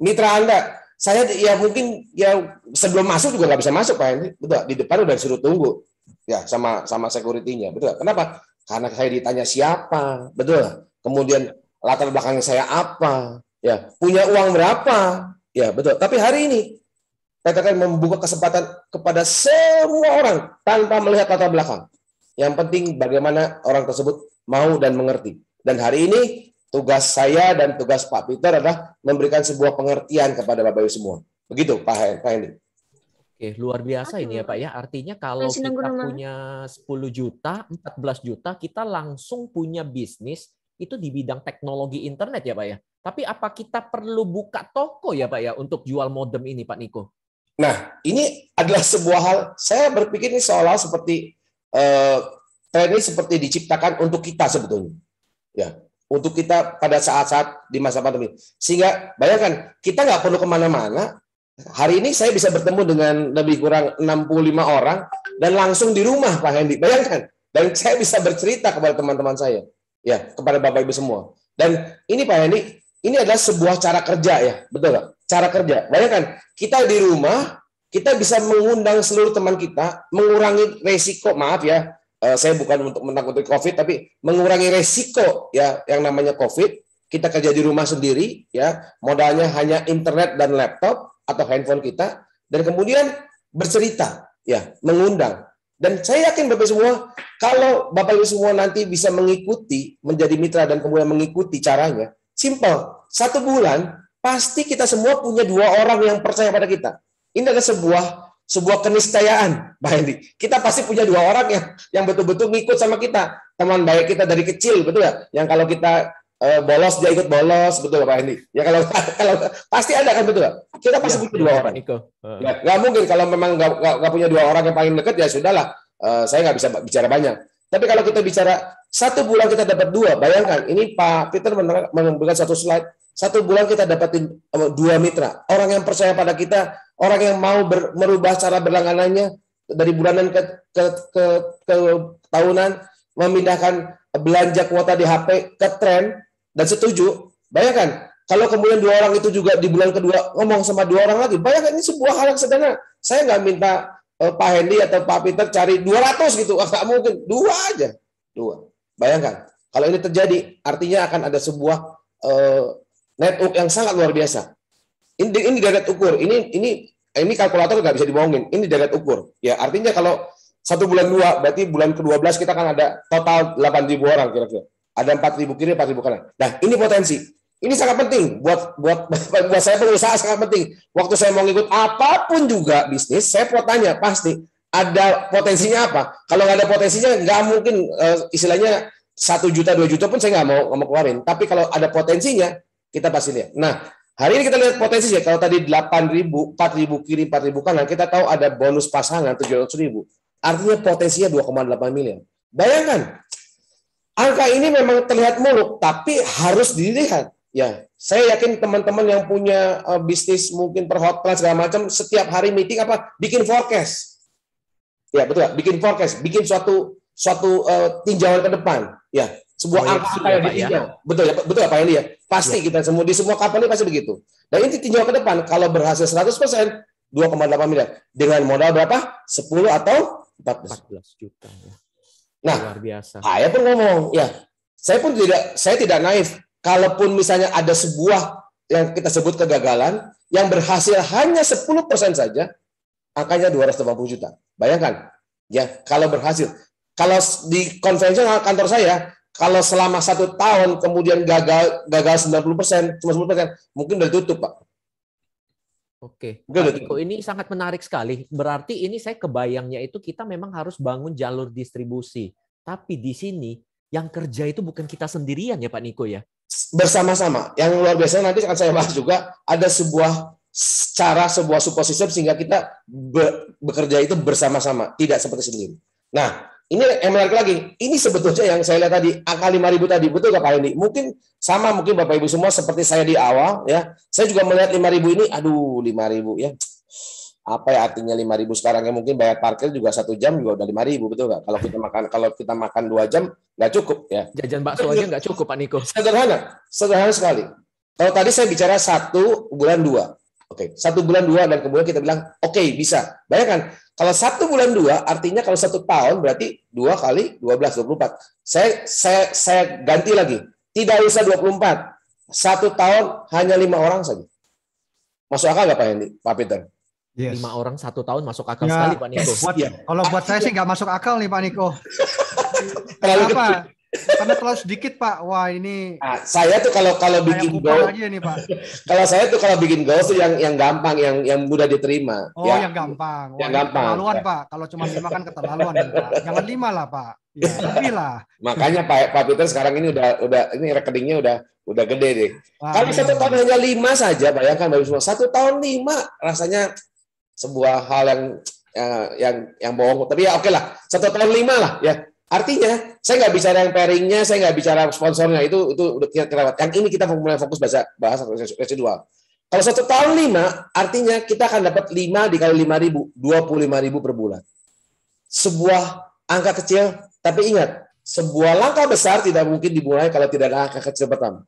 mitra Anda." Saya ya mungkin ya sebelum masuk juga nggak bisa masuk Pak Hendy. Betul. Di depan udah disuruh tunggu. Ya sama security-nya. Betul. Kenapa? Karena saya ditanya siapa. Betul. Kemudian latar belakang saya apa? Ya, punya uang berapa? Ya, betul. Tapi hari ini PTKN membuka kesempatan kepada semua orang tanpa melihat latar belakang. Yang penting bagaimana orang tersebut mau dan mengerti. Dan hari ini tugas saya dan tugas Pak Peter adalah memberikan sebuah pengertian kepada Bapak Ibu semua. Begitu Pak Hendy. Oke, luar biasa ini ya Pak ya. Artinya kalau kita punya 10 juta, 14 juta, kita langsung punya bisnis itu di bidang teknologi internet ya Pak ya. Tapi apa kita perlu buka toko ya Pak ya untuk jual modem ini Pak Niko? Nah, ini adalah sebuah hal, saya berpikir ini seolah seperti tren ini seperti diciptakan untuk kita sebetulnya. Ya, untuk kita pada saat-saat di masa pandemi. Sehingga bayangkan, kita nggak perlu kemana-mana. Hari ini saya bisa bertemu dengan lebih kurang 65 orang dan langsung di rumah Pak Hendy. Bayangkan, dan saya bisa bercerita kepada teman-teman saya. Ya, kepada Bapak Ibu semua. Dan ini Pak Hendy, ini adalah sebuah cara kerja ya, betul nggak? Cara kerja. Bayangkan, kita di rumah, kita bisa mengundang seluruh teman kita, mengurangi resiko, maaf ya, saya bukan untuk menakuti COVID, tapi mengurangi resiko ya yang namanya COVID, kita kerja di rumah sendiri, ya, modalnya hanya internet dan laptop atau handphone kita, dan kemudian bercerita, ya, mengundang. Dan saya yakin Bapak Ibu semua, kalau Bapak Ibu semua nanti bisa mengikuti, menjadi mitra dan kemudian mengikuti caranya, simple. 1 bulan, pasti kita semua punya 2 orang yang percaya pada kita. Ini adalah sebuah keniscayaan, Pak Hendy. Kita pasti punya 2 orang yang betul-betul ngikut sama kita. Teman baik kita dari kecil, betul ya? Yang kalau kita bolos, dia ikut bolos, betul Pak Hendy? Ya kalau pasti ada kan, betul ya? Kita pasti punya 2 orang. Ya, nggak mungkin kalau memang nggak punya 2 orang yang paling dekat, ya sudahlah. Saya nggak bisa bicara banyak. Tapi kalau kita bicara 1 bulan kita dapat 2, bayangkan. Ini Pak Peter memberikan 1 slide. 1 bulan kita dapatin 2 mitra. Orang yang percaya pada kita, orang yang mau merubah cara berlangganannya dari bulanan ke tahunan, memindahkan belanja kuota di HP ke tren, dan setuju. Bayangkan, kalau kemudian 2 orang itu juga di bulan kedua ngomong sama 2 orang lagi, bayangkan ini sebuah hal yang sederhana. Saya nggak minta Pak Hendy atau Pak Peter cari 200 gitu, nggak mungkin, 2 aja. 2. Bayangkan, kalau ini terjadi, artinya akan ada sebuah network yang sangat luar biasa. Ini derajat ukur. Ini kalkulator nggak bisa dibohongin. Ini derajat ukur. Ya, artinya kalau 1 bulan 2, berarti bulan ke-12 kita akan ada total 8.000 orang kira-kira. Ada 4.000 kiri, 4.000 kanan. Nah, ini potensi. Ini sangat penting buat saya pengusaha, sangat penting. Waktu saya mau ngikut apapun juga bisnis, saya mau tanya pasti ada potensinya apa. Kalau nggak ada potensinya, nggak mungkin istilahnya 1 juta, 2 juta pun saya nggak mau keluarin. Tapi kalau ada potensinya, kita pasti lihat. Nah, hari ini kita lihat potensinya. Kalau tadi 8.000, 4.000 kiri, 4.000 kanan, kita tahu ada bonus pasangan 700.000. Artinya potensinya 2,8 miliar. Bayangkan, angka ini memang terlihat muluk, tapi harus dilihat. Ya, saya yakin teman-teman yang punya bisnis mungkin per hotline segala macam, setiap hari meeting apa? Bikin forecast. Ya, betul. Bikin forecast, bikin suatu tinjauan ke depan. Ya, sebuah angka yang ditinjau. Betul Pak Eli ya. Pasti kita semua di semua company pasti begitu. Dan ini tinjau ke depan, kalau berhasil 100%, 2,8 miliar. Dengan modal berapa? 10 atau 14 juta. Ya. Nah, luar biasa. Saya pun ngomong, ya, saya tidak naif. Kalaupun misalnya ada sebuah yang kita sebut kegagalan, yang berhasil hanya 10% saja, angkanya 280 juta. Bayangkan, ya, kalau berhasil. Kalau di konvensional kantor saya, kalau selama 1 tahun kemudian gagal 90%, cuma 10%, mungkin udah tutup, Pak. Oke, Pak Niko, ini sangat menarik sekali. Berarti ini saya kebayangnya itu kita memang harus bangun jalur distribusi. Tapi di sini yang kerja itu bukan kita sendirian ya Pak Niko ya? Bersama-sama. Yang luar biasa nanti akan saya bahas juga, ada sebuah support system sehingga kita bekerja itu bersama-sama, tidak seperti sendiri. Nah, ini yang menarik lagi. Ini sebetulnya yang saya lihat tadi, angka 5.000 tadi, betul nggak Pak Hendy? Mungkin Bapak Ibu semua seperti saya di awal, ya. Saya juga melihat 5.000 ini, aduh 5.000 ya. Apa ya artinya 5.000 sekarang? Ya mungkin bayar parkir juga 1 jam juga udah 5.000, betul nggak? Kalau kita makan 2 jam nggak cukup ya. Jajan bakso aja nggak cukup Pak Niko. Sederhana sekali. Kalau tadi saya bicara 1 bulan 2, oke, 1 bulan 2 dan kemudian kita bilang oke, bisa. Bayangkan kalau 1 bulan 2 artinya kalau 1 tahun berarti 2 kali 12 24. Saya ganti lagi. Tidak usah 24. 1 tahun hanya 5 orang saja. Masuk akal nggak Pak Hendy, Pak Peter? Yes. 5 orang 1 tahun masuk akal sekali Pak Niko. Kalau buat saya sih nggak masuk akal nih Pak Niko. Kenapa? Karena terlalu sedikit Pak. Wah ini. Nah, saya tuh kalau bikin goal, kalau saya tuh kalau bikin goal tuh yang gampang, yang mudah diterima. Oh ya. Yang gampang. Wah, yang gampang. Keterlaluan ya. Pak. Kalau cuma 5 kan keterlaluan Pak. Jangan 5 lah Pak. Ya, lebih lah. Makanya Pak Peter sekarang ini udah ini rekeningnya udah gede deh. Kalau 1 tahun hanya 5 saja, bayangkan baru semua 1 tahun 5 rasanya sebuah hal yang bohong. Tapi ya oke lah, 1 tahun 5 lah ya. Artinya saya nggak bicara yang pairingnya, saya nggak bicara sponsornya, itu udah kelewat. Yang ini kita mulai fokus bahas residual. Kalau 1 tahun 5, artinya kita akan dapat 5 dikali 5.000, 25.000 per bulan. Sebuah angka kecil, tapi ingat, sebuah langkah besar tidak mungkin dimulai kalau tidak ada angka kecil pertama.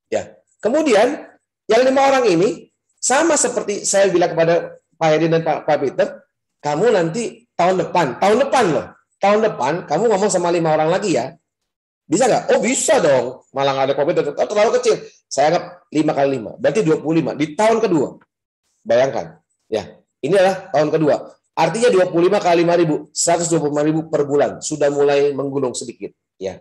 Ya. Kemudian yang 5 orang ini sama seperti saya bilang kepada Pak Hendy dan Pak Peter, kamu nanti tahun depan loh. Tahun depan kamu ngomong sama 5 orang lagi ya. Bisa nggak? Oh bisa dong. Malah nggak ada COVID terlalu kecil. Saya anggap 5 kali 5. Berarti 25. Di tahun kedua. Bayangkan. Ya, ini adalah tahun kedua. Artinya 25 kali 5.000. 125.000 per bulan. Sudah mulai menggulung sedikit. Ya.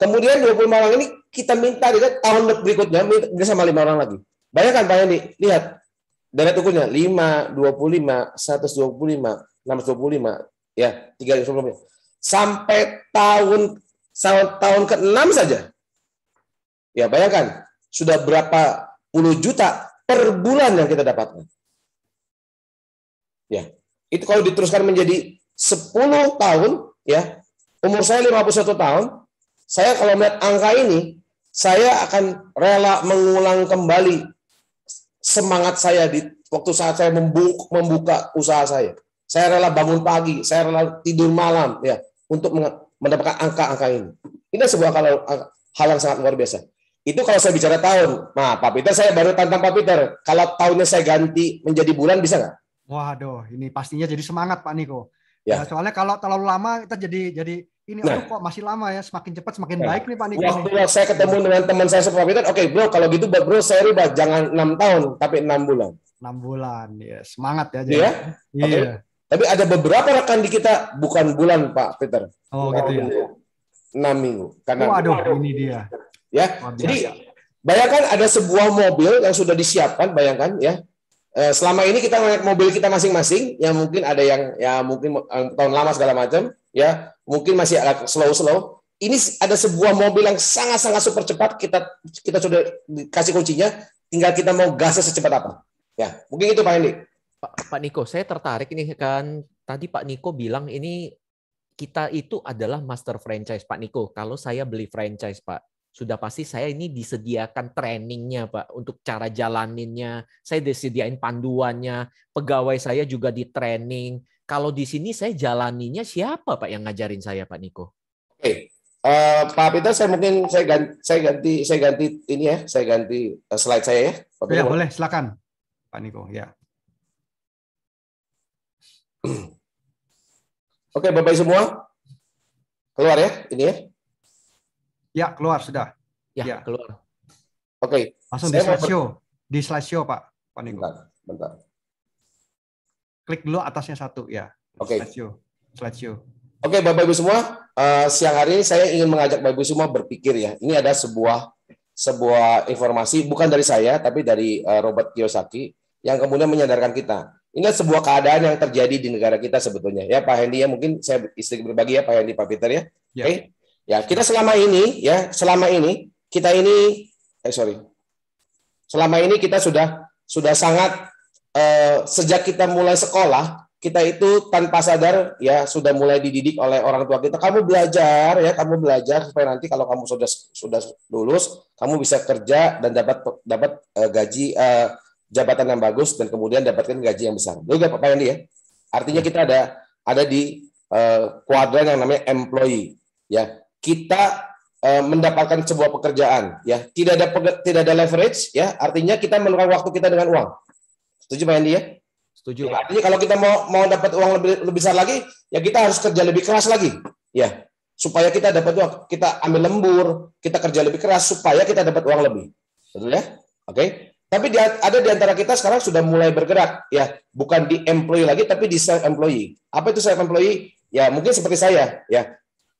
Kemudian 25 orang ini kita minta tahun berikutnya minta sama 5 orang lagi. Bayangkan Pak Hendi. Lihat. Deret ukurnya 5, 25, 125, 625. Ya, 325. Sampai tahun ke-6 saja. Ya, bayangkan sudah berapa puluh juta per bulan yang kita dapatkan. Ya. Itu kalau diteruskan menjadi 10 tahun, ya. Umur saya 51 tahun, saya kalau melihat angka ini, saya akan rela mengulang kembali semangat saya di waktu saat saya membuka usaha saya. Saya rela bangun pagi, saya rela tidur malam, ya, untuk mendapatkan angka-angka ini. Ini sebuah hal yang sangat luar biasa. Itu kalau saya bicara tahun. Nah, Pak Peter, saya baru tantang Pak Peter. Kalau tahunnya saya ganti menjadi bulan, bisa nggak? Waduh, ini pastinya jadi semangat Pak Niko. Ya. Ya, soalnya kalau terlalu lama kita jadi ini kok masih lama ya, semakin cepat semakin baik nih Pak Niko. Waktu saya ketemu dengan teman saya Pak Peter, oke bro, kalau gitu bro saya rubah, jangan 6 tahun, tapi 6 bulan. 6 bulan, ya semangat ya. Iya. Iya. Okay. Tapi ada beberapa rekan di kita bukan bulan Pak Peter. Oh gitu ya. 6 minggu. Karena waduh, ini dia. Ya, jadi bayangkan ada sebuah mobil yang sudah disiapkan, bayangkan ya. Selama ini kita naik mobil kita masing-masing, ya mungkin ada yang ya mungkin tahun lama segala macam, ya mungkin masih agak slow. Ini ada sebuah mobil yang sangat-sangat super cepat, kita sudah kasih kuncinya, tinggal kita mau gasnya secepat apa. Ya, mungkin itu Pak Hendi. Pak Niko, saya tertarik ini kan tadi Pak Niko bilang ini kita itu adalah master franchise Pak Niko. Kalau saya beli franchise Pak, sudah pasti saya ini disediakan trainingnya Pak untuk cara jalaninnya. Saya disediain panduannya, pegawai saya juga di training. Kalau di sini saya jalaninya siapa Pak yang ngajarin saya Pak Niko? Oke. Pak Peter, saya ganti ini ya, saya ganti slide saya ya. Pak ya boleh, silakan Pak Niko ya. Oke, Bapak semua keluar ya ini ya. Ya, keluar sudah. Ya, keluar. Oke. Langsung di slideshow. Di slideshow, Pak Niko. Bentar. Klik dulu atasnya satu ya. Oke. Slideshow. Oke, Bapak Ibu semua, siang hari ini saya ingin mengajak Bapak Ibu semua berpikir ya. Ini ada sebuah informasi bukan dari saya tapi dari Robert Kiyosaki yang kemudian menyadarkan kita. Ini sebuah keadaan yang terjadi di negara kita sebetulnya. Ya, Pak Hendi ya, mungkin saya sedikit berbagi ya Pak Hendi, Pak Peter ya. Ya. Oke. Ya, kita selama ini kita sudah sangat sejak kita mulai sekolah, kita itu tanpa sadar ya sudah mulai dididik oleh orang tua kita. Kamu belajar supaya nanti kalau kamu sudah lulus, kamu bisa kerja dan dapat gaji jabatan yang bagus dan kemudian dapatkan gaji yang besar. Betul Pak Hendi ya? Artinya kita ada di kuadran yang namanya employee ya. Kita mendapatkan sebuah pekerjaan ya, tidak ada leverage ya, artinya kita menukar waktu kita dengan uang. Setuju Pak Hendi ya? Setuju. Ya, artinya kalau kita mau dapat uang lebih besar lagi ya kita harus kerja lebih keras lagi ya, supaya kita dapat uang. Kita ambil lembur, kita kerja lebih keras supaya kita dapat uang lebih. Betul ya? Oke. Tapi ada di antara kita sekarang sudah mulai bergerak ya, bukan di employee lagi tapi di self employee. Apa itu self employee? Ya mungkin seperti saya ya.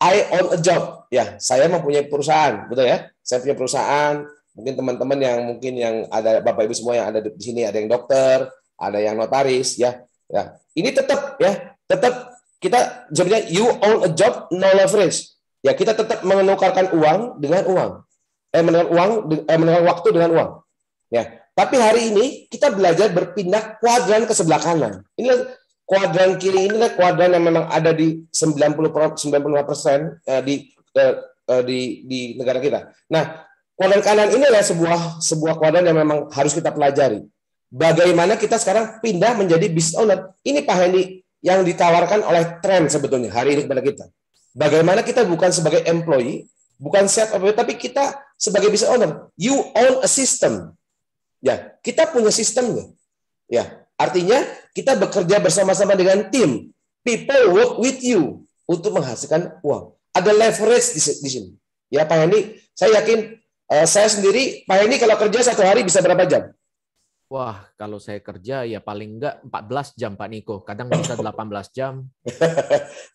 I own a job, ya. Saya mempunyai perusahaan, betul ya. Saya punya perusahaan. Mungkin teman-teman yang ada Bapak Ibu semua yang ada di sini, ada yang dokter, ada yang notaris, ya. Ya, ini tetap kita jobnya you own a job, no leverage. Ya, kita tetap menukarkan uang dengan uang, menukarkan waktu dengan uang. Ya, tapi hari ini kita belajar berpindah kuadran ke sebelah kanan. Ini kuadran kiri ini adalah kuadran yang memang ada di 95% di negara kita. Nah, kuadran kanan ini adalah sebuah kuadran yang memang harus kita pelajari. Bagaimana kita sekarang pindah menjadi business owner. Ini Pak Hendi yang ditawarkan oleh tren sebetulnya hari ini kepada kita. Bagaimana kita bukan sebagai employee, bukan self-employed, tapi kita sebagai business owner. You own a system. Ya, kita punya sistemnya. Ya, artinya kita bekerja bersama-sama dengan tim. People work with you untuk menghasilkan uang. Ada leverage di sini. Ya Pak Hendy, saya yakin saya sendiri, Pak Hendy kalau kerja satu hari bisa berapa jam? Wah, kalau saya kerja ya paling enggak 14 jam Pak Niko. Kadang bisa 18 jam.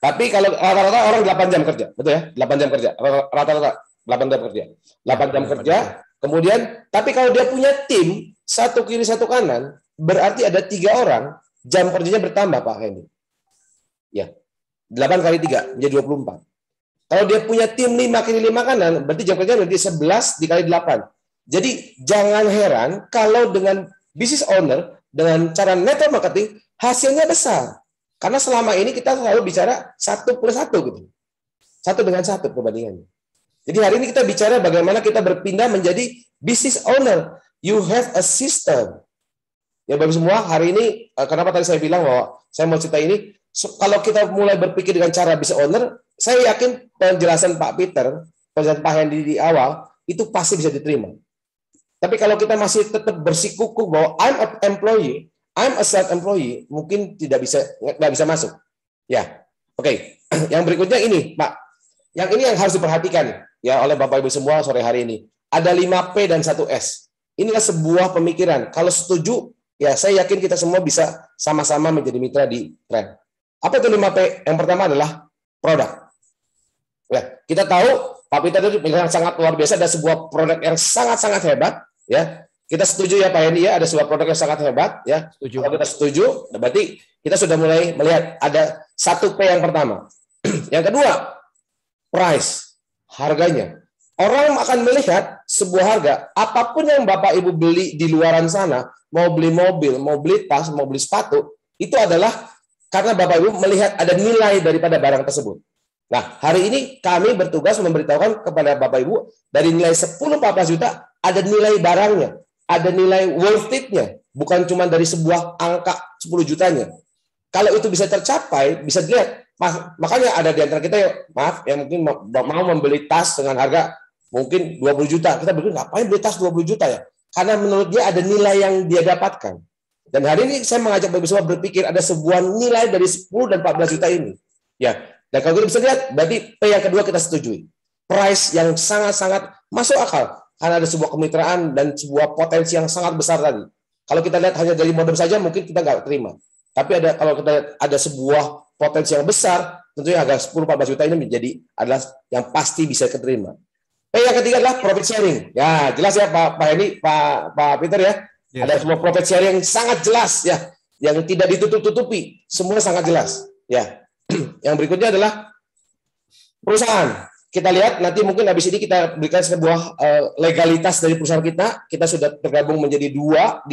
Tapi kalau rata-rata orang 8 jam kerja, betul ya? 8 jam kerja. Rata-rata 8 jam kerja. 8 jam kerja. Kemudian, tapi kalau dia punya tim, satu kiri, satu kanan, berarti ada 3 orang, jam kerjanya bertambah Pak Hendy. Ya, 8 kali 3, menjadi 24. Kalau dia punya tim 5 kiri 5 kanan, berarti jam kerjanya menjadi 11 dikali 8. Jadi, jangan heran kalau dengan business owner, dengan cara network marketing, hasilnya besar. Karena selama ini kita selalu bicara 1+1 gitu. 1 dengan 1 perbandingannya. Jadi hari ini kita bicara bagaimana kita berpindah menjadi business owner. You have a system. Ya Bapak semua, hari ini kenapa tadi saya bilang bahwa saya mau cerita ini, kalau kita mulai berpikir dengan cara business owner, saya yakin penjelasan Pak Peter, penjelasan Pak Hendy di awal, itu pasti bisa diterima. Tapi kalau kita masih tetap bersikukuh bahwa I'm an employee, I'm a self-employee, mungkin nggak bisa masuk. Ya, oke. Yang berikutnya ini, Pak. Yang ini yang harus diperhatikan ya oleh Bapak Ibu semua sore hari ini. Ada 5P dan 1S. Inilah sebuah pemikiran. Kalau setuju, ya saya yakin kita semua bisa sama-sama menjadi mitra di Trend. Apa itu 5P? Yang pertama adalah produk. Ya, kita tahu Pak Peter itu yang sangat luar biasa, ada sebuah produk yang sangat-sangat hebat. Ya, kita setuju ya Pak Hendy ya, ada sebuah produk yang sangat hebat ya. Setuju. Kalau kita setuju, berarti kita sudah mulai melihat ada 1P yang pertama. Yang kedua, price, harganya. Orang akan melihat sebuah harga, apapun yang Bapak Ibu beli di luaran sana, mau beli mobil, mau beli tas, mau beli sepatu, itu adalah karena Bapak Ibu melihat ada nilai daripada barang tersebut. Nah, hari ini kami bertugas memberitahukan kepada Bapak Ibu dari nilai 10-14 juta ada nilai barangnya, ada nilai worth it-nya, bukan cuma dari sebuah angka 10 jutanya. Kalau itu bisa tercapai, bisa dilihat. Makanya ada di antara kita yang mungkin mau membeli tas dengan harga mungkin 20 juta. Kita berpikir ngapain beli tas 20 juta ya? Karena menurut dia ada nilai yang dia dapatkan. Dan hari ini saya mengajak Bapak Ibu semua berpikir ada sebuah nilai dari 10 dan 14 juta ini. Ya, dan kalau kita bisa lihat, berarti P yang kedua kita setujui. Price yang sangat-sangat masuk akal. Karena ada sebuah kemitraan dan sebuah potensi yang sangat besar tadi. Kalau kita lihat hanya dari modal saja, mungkin kita nggak terima. Tapi kalau kita lihat ada sebuah potensi yang besar, tentunya harga 10-14 juta ini adalah yang pasti bisa diterima. Yang ketiga adalah profit sharing. Ya, jelas ya Pak Hendy, Pak Peter ya. Yes. Ada sebuah profit sharing yang sangat jelas ya, yang tidak ditutup-tutupi. Semua sangat jelas. Ya. Yang berikutnya adalah perusahaan. Kita lihat nanti mungkin habis ini kita berikan sebuah legalitas dari perusahaan kita. Kita sudah tergabung menjadi 2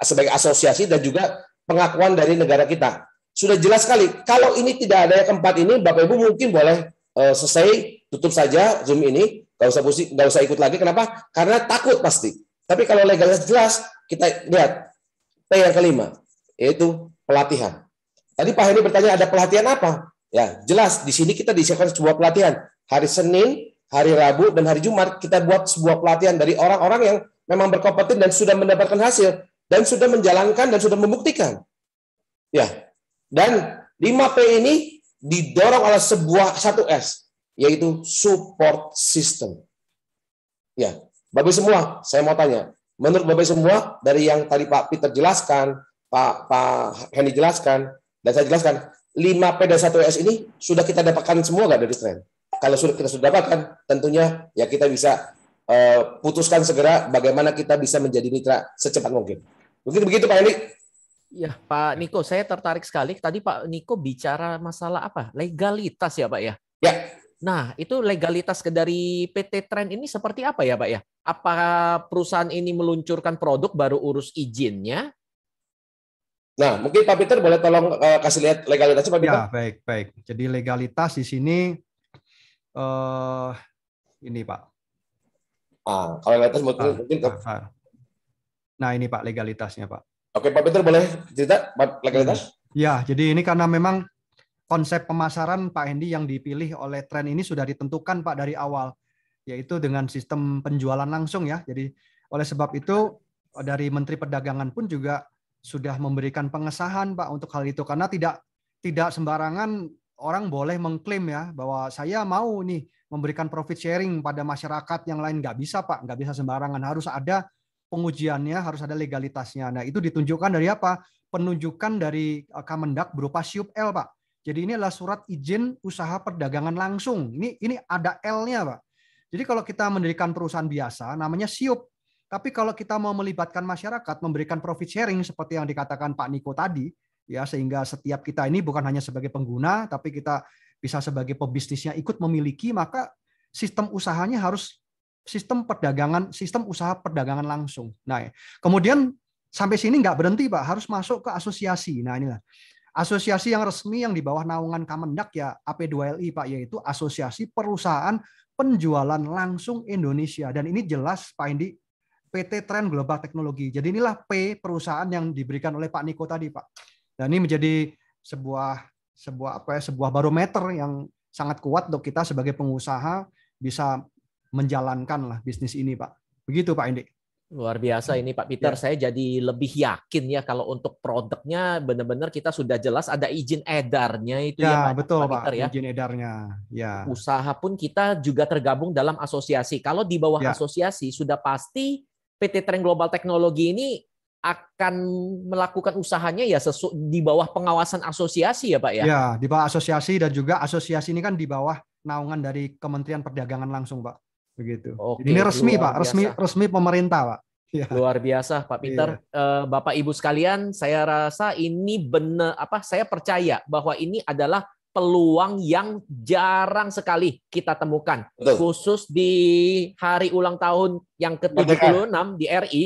sebagai asosiasi dan juga pengakuan dari negara kita. Sudah jelas sekali. Kalau ini tidak ada yang keempat ini, Bapak Ibu mungkin boleh selesai, tutup saja Zoom ini, nggak usah ikut lagi. Kenapa? Karena takut pasti. Tapi kalau legalitas jelas, kita lihat P yang kelima, yaitu pelatihan. Tadi Pak Hendy bertanya ada pelatihan apa? Ya, jelas di sini kita disiapkan sebuah pelatihan. Hari Senin, hari Rabu, dan hari Jumat kita buat sebuah pelatihan dari orang-orang yang memang berkompeten dan sudah mendapatkan hasil dan sudah menjalankan dan sudah membuktikan. Ya. Dan 5P ini didorong oleh sebuah 1S, yaitu support system. Ya, Bapak semua, saya mau tanya, menurut Bapak semua dari yang tadi Pak Peter jelaskan, Pak Hendy jelaskan, dan saya jelaskan, 5P dan 1S ini sudah kita dapatkan semua nggak dari Trend? Kalau kita sudah dapatkan, tentunya ya kita bisa putuskan segera bagaimana kita bisa menjadi mitra secepat mungkin. Mungkin begitu Pak Hendy. Ya, Pak Niko, saya tertarik sekali. Tadi Pak Niko bicara masalah apa? Legalitas ya, Pak ya? Ya. Nah, itu legalitas dari PT Trend ini seperti apa ya, Pak ya? Apa perusahaan ini meluncurkan produk baru urus izinnya? Nah, mungkin Pak Peter boleh tolong kasih lihat legalitasnya, Pak Peter. Ya, baik. Jadi legalitas di sini ini, Pak. Kalau legalitas mungkin Nah, ini Pak legalitasnya, Pak. Oke, Pak Peter boleh cerita legalitas? Ya, jadi ini karena memang konsep pemasaran Pak Hendy yang dipilih oleh Trend ini sudah ditentukan Pak dari awal, yaitu dengan sistem penjualan langsung ya. Jadi oleh sebab itu dari Menteri Perdagangan pun juga sudah memberikan pengesahan Pak untuk hal itu, karena tidak sembarangan orang boleh mengklaim ya bahwa saya mau nih memberikan profit sharing pada masyarakat yang lain. Nggak bisa Pak, nggak bisa sembarangan. Harus ada pengujiannya, harus ada legalitasnya. Nah itu ditunjukkan dari apa? Penunjukan dari Kemendak berupa SIUP-L Pak. Jadi ini adalah surat izin usaha perdagangan langsung. Ini ada L-nya Pak. Jadi kalau kita mendirikan perusahaan biasa namanya SIUP. Tapi kalau kita mau melibatkan masyarakat, memberikan profit sharing seperti yang dikatakan Pak Niko tadi, ya sehingga setiap kita ini bukan hanya sebagai pengguna, tapi kita bisa sebagai pebisnisnya ikut memiliki, maka sistem usahanya harus sistem usaha perdagangan langsung. Nah, kemudian sampai sini nggak berhenti Pak, harus masuk ke asosiasi. Nah inilah asosiasi yang resmi yang di bawah naungan Kemendak ya AP2LI Pak, yaitu Asosiasi Perusahaan Penjualan Langsung Indonesia. Dan ini jelas Pak Indi, PT Trend Global Teknologi. Jadi inilah P perusahaan yang diberikan oleh Pak Niko tadi Pak. Dan ini menjadi sebuah barometer yang sangat kuat untuk kita sebagai pengusaha bisa menjalankan lah bisnis ini Pak. Begitu Pak Indi. Luar biasa ini Pak Peter, saya jadi lebih yakin ya kalau untuk produknya benar-benar kita sudah jelas ada izin edarnya itu ya Pak. Betul Pak Peter, ya. Izin edarnya. Ya. Usaha pun kita juga tergabung dalam asosiasi. Kalau di bawah asosiasi sudah pasti PT Trend Global Teknologi ini akan melakukan usahanya ya di bawah pengawasan asosiasi ya Pak ya. Ya, di bawah asosiasi, dan juga asosiasi ini kan di bawah naungan dari Kementerian Perdagangan langsung Pak. Begitu. Oke, ini resmi Pak, biasa. resmi pemerintah Pak. Ya. Luar biasa Pak Peter. Bapak Ibu sekalian, saya rasa ini benar saya percaya bahwa ini adalah peluang yang jarang sekali kita temukan. Betul. Khusus di hari ulang tahun yang ke-76 di RI.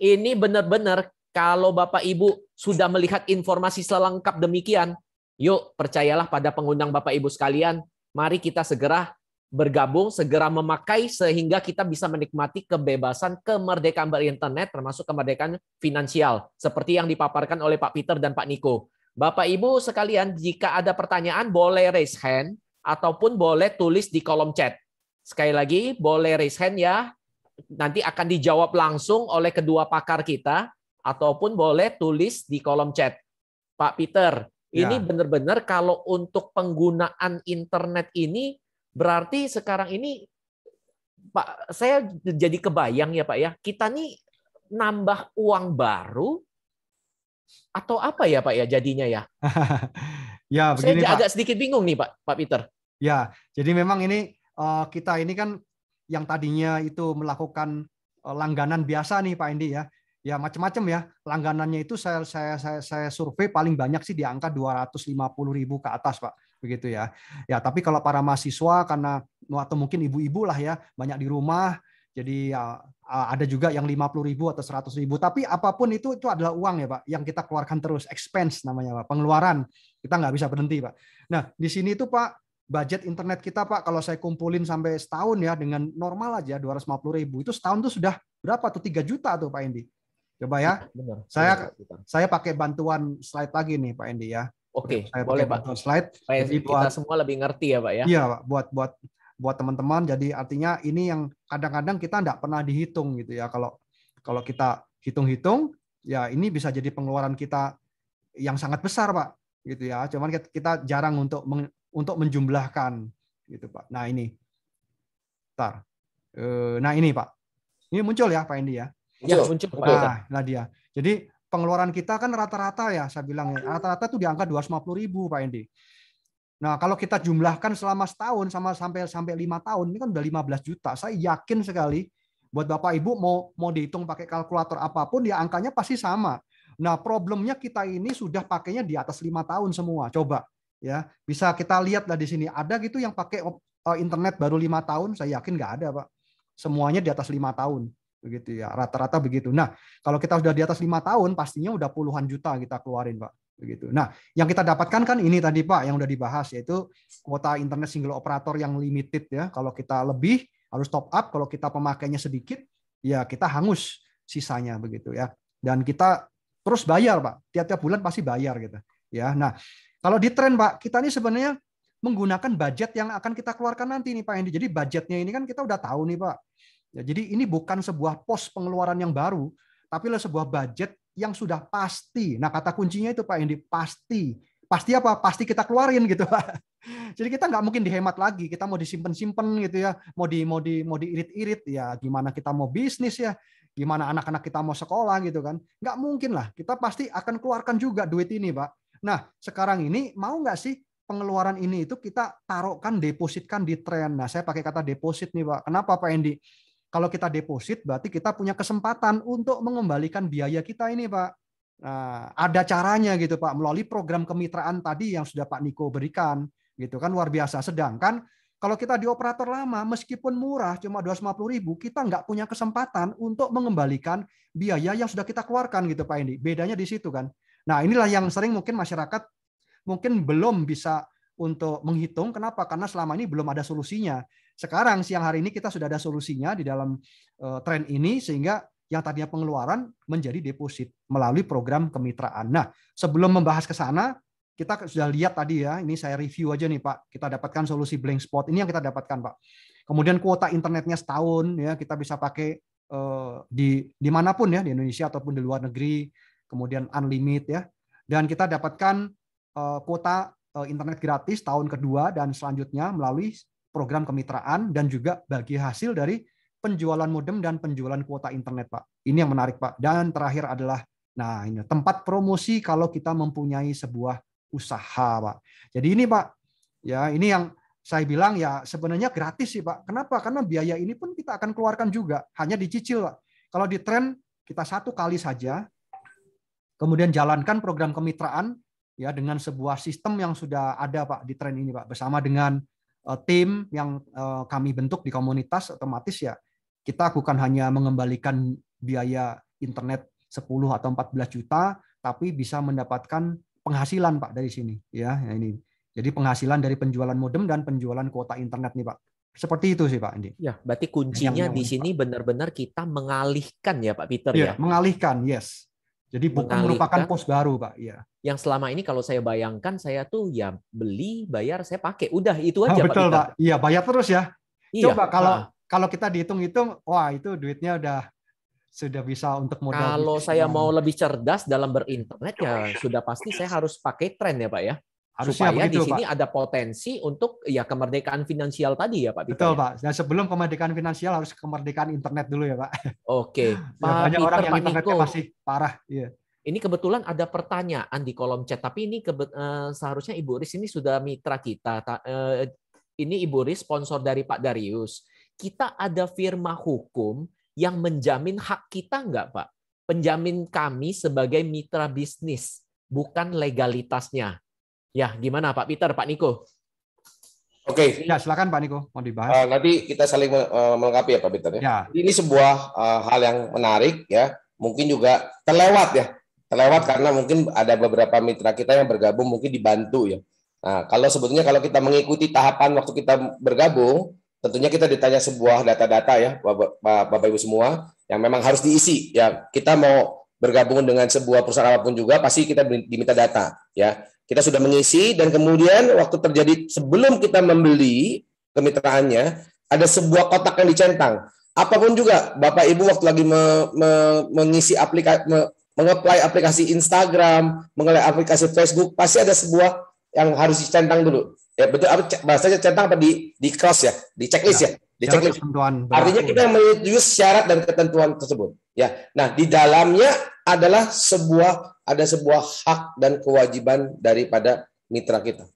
Ini benar-benar kalau Bapak Ibu sudah melihat informasi selengkap demikian, yuk percayalah pada pengundang Bapak Ibu sekalian, mari kita segera bergabung, segera memakai sehingga kita bisa menikmati kebebasan, kemerdekaan berinternet, termasuk kemerdekaan finansial, seperti yang dipaparkan oleh Pak Peter dan Pak Niko. Bapak Ibu sekalian, jika ada pertanyaan boleh raise hand ataupun boleh tulis di kolom chat. Sekali lagi, boleh raise hand ya, nanti akan dijawab langsung oleh kedua pakar kita, ataupun boleh tulis di kolom chat. Pak Peter, ini benar-benar kalau untuk penggunaan internet ini, berarti sekarang ini, Pak, saya jadi kebayang ya Pak ya, kita nih nambah uang baru atau apa ya Pak ya jadinya ya? Ya begini saya Pak. agak sedikit bingung nih Pak Peter. Ya, jadi memang ini kita ini kan yang tadinya itu melakukan langganan biasa nih Pak Indi ya. Ya macam-macam ya. Langganannya itu saya survei paling banyak sih di angka 250.000 ke atas Pak. Begitu ya. Ya, tapi kalau para mahasiswa karena atau mungkin ibu-ibu lah ya, banyak di rumah, jadi ya, ada juga yang 50.000 atau 100.000. Tapi apapun itu adalah uang ya Pak, yang kita keluarkan terus, expense namanya Pak, pengeluaran. Kita nggak bisa berhenti Pak. Nah di sini itu Pak, budget internet kita Pak, kalau saya kumpulin sampai setahun ya dengan normal aja 250.000, itu setahun tuh sudah berapa tuh, 3 juta tuh Pak Endi. Coba ya, benar, saya pakai bantuan slide lagi nih Pak Endi ya. Oke, boleh Pak. Slide. Jadi kita semua lebih ngerti ya Pak ya. Iya Pak, buat teman-teman. Jadi artinya ini yang kadang-kadang kita nggak pernah dihitung gitu ya. Kalau kita hitung-hitung, ya ini bisa jadi pengeluaran kita yang sangat besar Pak, gitu ya. Cuman kita jarang untuk menjumlahkan gitu Pak. Nah ini, nah ini Pak, ini muncul ya Pak Endi ya. Ya muncul Pak. Nah dia. Jadi pengeluaran kita kan rata-rata ya, saya bilang ya, rata-rata itu di angka 250.000 Pak Endi. Nah, kalau kita jumlahkan selama setahun sampai 5 tahun, ini kan udah 15 juta. Saya yakin sekali buat Bapak Ibu mau dihitung pakai kalkulator apapun, ya angkanya pasti sama. Nah, problemnya kita ini sudah pakainya di atas 5 tahun semua. Coba ya, bisa kita lihat lah di sini. Ada gitu yang pakai internet baru 5 tahun, saya yakin nggak ada Pak. Semuanya di atas 5 tahun. Begitu ya, rata-rata begitu. Nah, kalau kita sudah di atas 5 tahun, pastinya udah puluhan juta kita keluarin Pak. Begitu. Nah, yang kita dapatkan kan ini tadi Pak, yang udah dibahas, yaitu kuota internet single operator yang limited ya. Kalau kita lebih harus top up, kalau kita pemakainya sedikit, ya kita hangus sisanya begitu ya. Dan kita terus bayar Pak, tiap-tiap bulan pasti bayar gitu. Ya, nah kalau di Trend Pak, kita ini sebenarnya menggunakan budget yang akan kita keluarkan nanti nih Pak Hendi. Jadi budgetnya ini kan kita udah tahu nih Pak. Ya, jadi ini bukan sebuah pos pengeluaran yang baru, tapi adalah sebuah budget yang sudah pasti. Nah, kata kuncinya itu Pak Hendi, pasti. pasti apa? Pasti kita keluarin gitu, Pak. Jadi kita nggak mungkin dihemat lagi. Kita mau disimpan-simpan gitu ya, mau diirit-irit ya. Gimana kita mau bisnis ya? Gimana anak-anak kita mau sekolah gitu kan? Nggak mungkin lah. Kita pasti akan keluarkan juga duit ini, Pak. Nah, sekarang ini mau nggak sih pengeluaran ini itu kita taruhkan, depositkan di Trend. Nah, saya pakai kata deposit nih, Pak. Kenapa, Pak Endi? Kalau kita deposit, berarti kita punya kesempatan untuk mengembalikan biaya kita ini, Pak. Nah, ada caranya gitu, Pak, melalui program kemitraan tadi yang sudah Pak Niko berikan, gitu kan, luar biasa. Sedangkan kalau kita di operator lama, meskipun murah, cuma 250.000, kita nggak punya kesempatan untuk mengembalikan biaya yang sudah kita keluarkan, gitu, Pak Endi. Bedanya di situ kan. Nah, inilah yang sering mungkin masyarakat mungkin belum bisa untuk menghitung. Kenapa? Karena selama ini belum ada solusinya. Sekarang siang hari ini kita sudah ada solusinya di dalam tren ini, sehingga yang tadinya pengeluaran menjadi deposit melalui program kemitraan. Nah, sebelum membahas ke sana, kita sudah lihat tadi ya, ini saya review aja nih Pak, kita dapatkan solusi blank spot, ini yang kita dapatkan Pak. Kemudian kuota internetnya setahun, ya kita bisa pakai di manapun ya, di Indonesia ataupun di luar negeri, kemudian unlimited ya, dan kita dapatkan kuota internet gratis tahun kedua dan selanjutnya melalui program kemitraan, dan juga bagi hasil dari penjualan modem dan penjualan kuota internet, Pak. Ini yang menarik, Pak. Dan terakhir adalah, nah ini tempat promosi kalau kita mempunyai sebuah usaha, Pak. Jadi ini, Pak, ya ini yang saya bilang ya sebenarnya gratis sih, Pak. Kenapa? Karena biaya ini pun kita akan keluarkan juga, hanya dicicil, Pak. Kalau di Trend kita 1 kali saja, kemudian jalankan program kemitraan ya dengan sebuah sistem yang sudah ada, Pak, di Trend ini, Pak, bersama dengan tim yang kami bentuk di komunitas. Otomatis ya kita bukan hanya mengembalikan biaya internet 10 atau 14 juta, tapi bisa mendapatkan penghasilan, Pak, dari sini. Ya, ini. Jadi penghasilan dari penjualan modem dan penjualan kuota internet nih, Pak. Seperti itu sih, Pak Andi. Ya, berarti kuncinya di sini benar-benar kita mengalihkan ya, Pak Peter ya. Mengalihkan, yes. Jadi bukan merupakan pos baru, Pak. Iya. Yang selama ini kalau saya bayangkan, saya tuh ya beli, bayar, saya pakai. Udah, itu aja, betul, Pak Peter. Pak. Iya, bayar terus ya. Iya. Coba kalau kita dihitung-hitung, wah itu duitnya sudah bisa untuk modal. Kalau saya mau lebih cerdas dalam berinternet ya sudah pasti saya harus pakai Trend ya, Pak ya. Harusnya supaya begitu, di sini Pak. ada potensi untuk ya kemerdekaan finansial tadi ya, Pak Peter. Betul, Pak. Dan sebelum kemerdekaan finansial harus kemerdekaan internet dulu ya, Pak. Oke. Pak banyak Peter, orang yang Pak internetnya Niko, masih parah. Iya. ini kebetulan ada pertanyaan di kolom chat, tapi ini seharusnya Ibu Riz ini sudah mitra kita. Ini Ibu Riz sponsor dari Pak Darius. Kita ada firma hukum yang menjamin hak kita nggak, Pak? Penjamin kami sebagai mitra bisnis, bukan legalitasnya. Ya, gimana Pak Peter, Pak Niko? Oke. Ya, silakan Pak Niko, mau dibahas. Nanti kita saling melengkapi ya Pak Peter ya. Ya. Ini sebuah hal yang menarik ya. Mungkin juga terlewat ya. Terlewat karena mungkin ada beberapa mitra kita yang bergabung mungkin dibantu ya. Nah, kalau sebetulnya kalau kita mengikuti tahapan waktu kita bergabung, tentunya kita ditanya sebuah data-data ya, Bapak Ibu semua, yang memang harus diisi. Ya, kita mau bergabung dengan sebuah perusahaan apapun juga, pasti kita diminta data. Ya, kita sudah mengisi dan kemudian waktu terjadi sebelum kita membeli kemitraannya, ada sebuah kotak yang dicentang. Apapun juga, Bapak Ibu waktu lagi mengisi aplikasi, mengapply aplikasi Instagram, mengapply aplikasi Facebook, pasti ada sebuah yang harus dicentang dulu. Ya betul, bahasanya centang apa di cross ya, di checklist ya, di checklist. Artinya kita menyetujui syarat dan ketentuan tersebut. Ya, nah di dalamnya adalah ada sebuah hak dan kewajiban daripada mitra kita.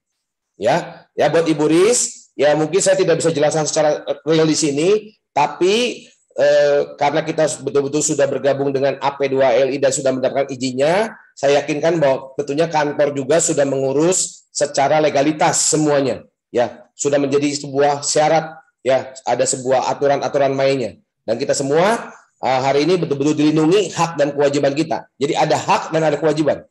Ya buat Ibu Riz, ya mungkin saya tidak bisa jelaskan secara real di sini, tapi karena kita betul-betul sudah bergabung dengan AP2LI dan sudah mendapatkan izinnya, saya yakinkan bahwa tentunya kantor juga sudah mengurus secara legalitas semuanya. Ya, sudah menjadi sebuah syarat, ya, ada sebuah aturan-aturan mainnya. Dan kita semua hari ini betul-betul dilindungi hak dan kewajiban kita. Jadi ada hak dan ada kewajiban.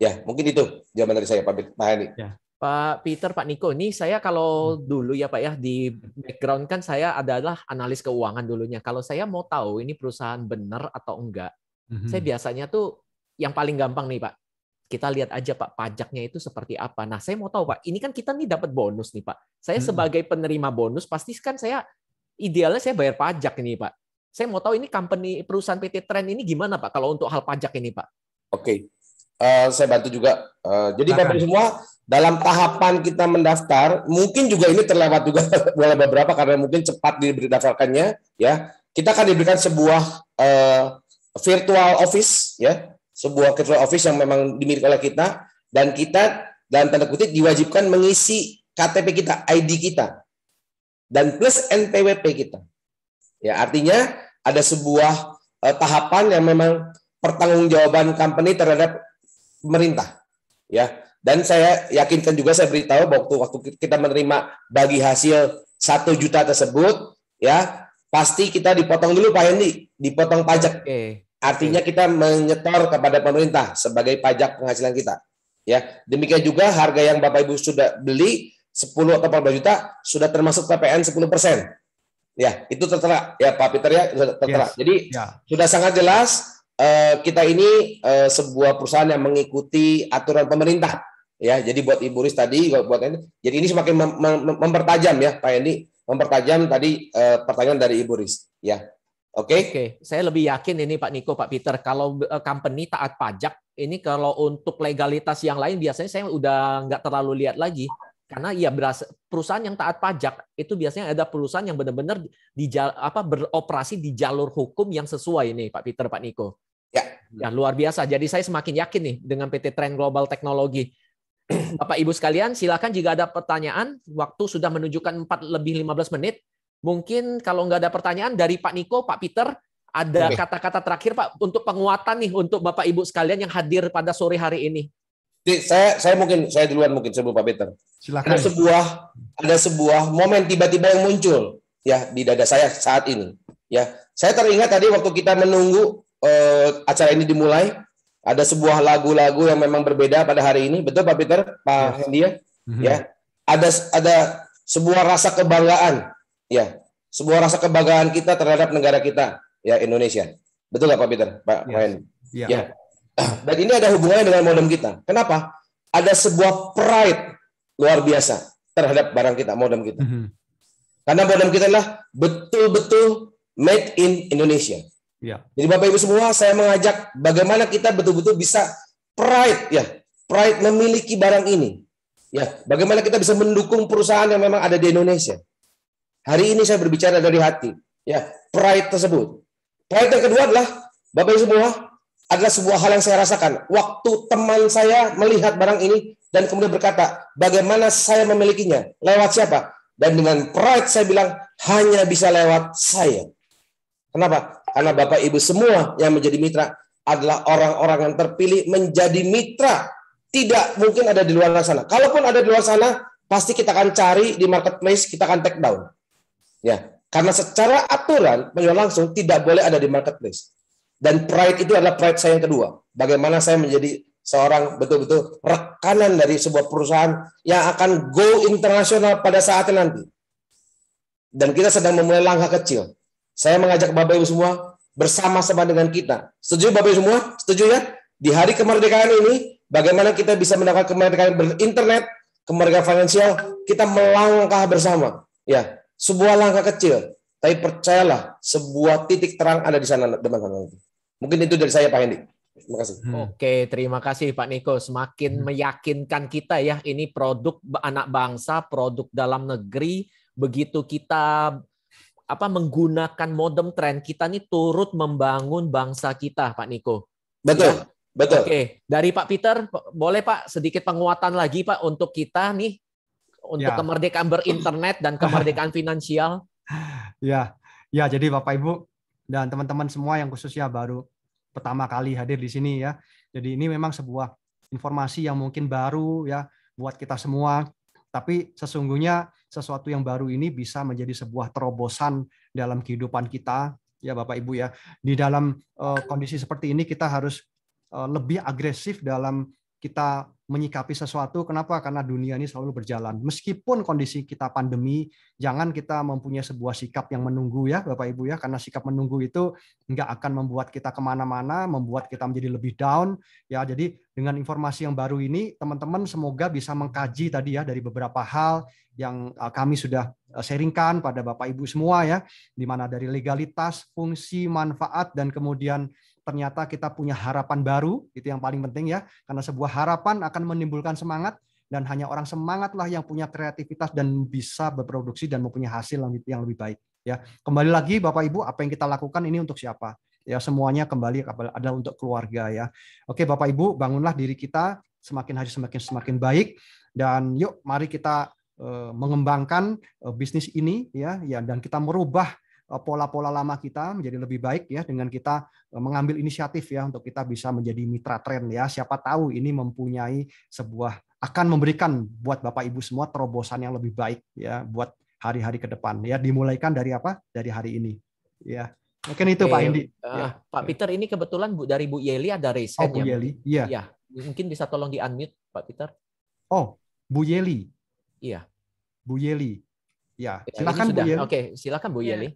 Ya, mungkin itu jawaban dari saya, Pak Hani. Ya. Pak Peter, Pak Niko, ini saya kalau dulu ya Pak ya, di background kan saya adalah analis keuangan dulunya. Kalau saya mau tahu ini perusahaan benar atau enggak, saya biasanya tuh yang paling gampang nih Pak, kita lihat aja Pak pajaknya itu seperti apa. Nah saya mau tahu Pak, ini kan kita nih dapat bonus nih Pak. Saya sebagai penerima bonus, pasti kan saya idealnya saya bayar pajak ini Pak. Saya mau tahu ini perusahaan PT Trend ini gimana Pak kalau untuk hal pajak ini Pak? Oke. saya bantu juga. Jadi Silakan. Bapak Ibu semua, dalam tahapan kita mendaftar, mungkin juga ini terlewat juga oleh beberapa karena mungkin cepat didaftarkannya, ya. Kita akan diberikan sebuah virtual office, ya, sebuah virtual office yang memang dimiliki oleh kita, dan kita dalam tanda kutip diwajibkan mengisi KTP kita, ID kita, dan plus NPWP kita. Ya, artinya ada sebuah tahapan yang memang pertanggungjawaban company terhadap pemerintah, ya. Dan saya yakinkan juga, saya beritahu waktu kita menerima bagi hasil 1 juta tersebut, ya, pasti kita dipotong dulu Pak Hendi, dipotong pajak. Artinya kita menyetor kepada pemerintah sebagai pajak penghasilan kita. Ya, demikian juga harga yang Bapak Ibu sudah beli 10 atau 14 juta sudah termasuk PPN 10%. Ya, itu tertera ya Pak Peter ya, tertera. Yes. Jadi sudah sangat jelas kita ini sebuah perusahaan yang mengikuti aturan pemerintah. Ya, jadi buat Ibu Riz tadi, jadi ini semakin mempertajam ya Pak Hendi, mempertajam tadi pertanyaan dari Ibu Riz. Ya, oke. Saya lebih yakin ini Pak Niko, Pak Peter, kalau company taat pajak, ini kalau untuk legalitas yang lain biasanya saya udah nggak terlalu lihat lagi. Karena ya perusahaan yang taat pajak itu biasanya ada perusahaan yang benar-benar beroperasi di jalur hukum yang sesuai nih Pak Peter, Pak Niko. Ya luar biasa. Jadi saya semakin yakin nih dengan PT Trend Global Technology. Bapak Ibu sekalian, silakan jika ada pertanyaan. Waktu sudah menunjukkan 4:15. Mungkin kalau nggak ada pertanyaan dari Pak Niko, Pak Peter, ada kata-kata terakhir Pak untuk penguatan nih untuk Bapak Ibu sekalian yang hadir pada sore hari ini. Saya duluan mungkin sebelum Pak Peter. Silakan. Ada sebuah momen tiba-tiba yang muncul ya di dada saya saat ini. Ya, saya teringat tadi waktu kita menunggu acara ini dimulai, ada sebuah lagu-lagu yang memang berbeda pada hari ini. Betul Pak Peter, Pak Hendi ya? Ya, ada sebuah rasa kebanggaan, ya, sebuah rasa kebanggaan kita terhadap negara kita, ya Indonesia. Betul nggak Pak Peter, Pak Hendi? Ya. Dan ini ada hubungannya dengan modem kita. Kenapa? Ada sebuah pride luar biasa terhadap barang kita, modem kita. Karena modem kita adalah betul-betul made in Indonesia. Jadi Bapak Ibu semua, saya mengajak bagaimana kita betul-betul bisa pride memiliki barang ini. Ya, bagaimana kita bisa mendukung perusahaan yang memang ada di Indonesia. Hari ini saya berbicara dari hati. Ya, pride tersebut. Pride yang kedua adalah Bapak Ibu semua, adalah sebuah hal yang saya rasakan. Waktu teman saya melihat barang ini dan kemudian berkata, bagaimana saya memilikinya? Lewat siapa? Dan dengan pride saya bilang, hanya bisa lewat saya. Kenapa? Karena Bapak Ibu semua yang menjadi mitra adalah orang-orang yang terpilih menjadi mitra. Tidak mungkin ada di luar sana. Kalaupun ada di luar sana, pasti kita akan cari di marketplace, kita akan take down. Ya, karena secara aturan penjual langsung tidak boleh ada di marketplace. Dan pride itu adalah pride saya yang kedua. Bagaimana saya menjadi seorang betul-betul rekanan dari sebuah perusahaan yang akan go internasional pada saatnya nanti. Dan kita sedang memulai langkah kecil. Saya mengajak Bapak Ibu semua bersama-sama dengan kita. Setuju Bapak Ibu semua? Setuju ya? Di hari kemerdekaan ini, bagaimana kita bisa mendapatkan kemerdekaan berinternet, kemerdekaan finansial, kita melangkah bersama. Ya, sebuah langkah kecil. Tapi percayalah, sebuah titik terang ada di sana teman-teman. Mungkin itu dari saya Pak Hendi. Terima kasih. Oke, terima kasih Pak Niko. Semakin meyakinkan kita ya, ini produk anak bangsa, produk dalam negeri. Begitu kita menggunakan modem Trend, kita nih turut membangun bangsa kita, Pak Niko. Betul, ya? Betul. Oke, dari Pak Peter, boleh Pak sedikit penguatan lagi Pak untuk kita nih, untuk kemerdekaan berinternet dan kemerdekaan finansial. Ya, jadi Bapak Ibu dan teman-teman semua yang khususnya baru pertama kali hadir di sini ya. Jadi ini memang sebuah informasi yang mungkin baru ya buat kita semua. Tapi sesungguhnya sesuatu yang baru ini bisa menjadi sebuah terobosan dalam kehidupan kita ya Bapak Ibu ya. Di dalam kondisi seperti ini kita harus lebih agresif dalam kita menyikapi sesuatu. Kenapa? Karena dunia ini selalu berjalan. Meskipun kondisi kita pandemi, jangan kita mempunyai sebuah sikap yang menunggu ya Bapak Ibu ya. Karena sikap menunggu itu nggak akan membuat kita kemana-mana, membuat kita menjadi lebih down. Ya, jadi dengan informasi yang baru ini, teman-teman semoga bisa mengkaji tadi ya dari beberapa hal yang kami sudah sharingkan pada Bapak Ibu semua ya, di mana dari legalitas, fungsi, manfaat, dan kemudian ternyata kita punya harapan baru, itu yang paling penting ya, karena sebuah harapan akan menimbulkan semangat, dan hanya orang semangatlah yang punya kreativitas dan bisa berproduksi dan mempunyai hasil yang lebih baik. Ya, kembali lagi Bapak Ibu, apa yang kita lakukan ini untuk siapa? Ya, semuanya kembali adalah untuk keluarga ya. Oke Bapak Ibu, bangunlah diri kita semakin hari semakin baik, dan yuk mari kita mengembangkan bisnis ini ya, dan kita merubah pola-pola lama kita menjadi lebih baik ya, dengan kita mengambil inisiatif ya untuk kita bisa menjadi mitra tren ya. Siapa tahu ini mempunyai akan memberikan buat Bapak Ibu semua terobosan yang lebih baik ya buat hari-hari ke depan ya, dimulaikan dari apa? Dari hari ini ya. Mungkin itu Pak Indi. Ya. Pak Peter, ini kebetulan dari Bu Yeli ada raise hand. Bu Yeli. Iya. Ya, mungkin bisa tolong di-unmute Pak Peter. Oh, Bu Yeli. Iya. Bu Yeli. Ya, silakan Bu Yeli. Oke, silakan Bu Yeli.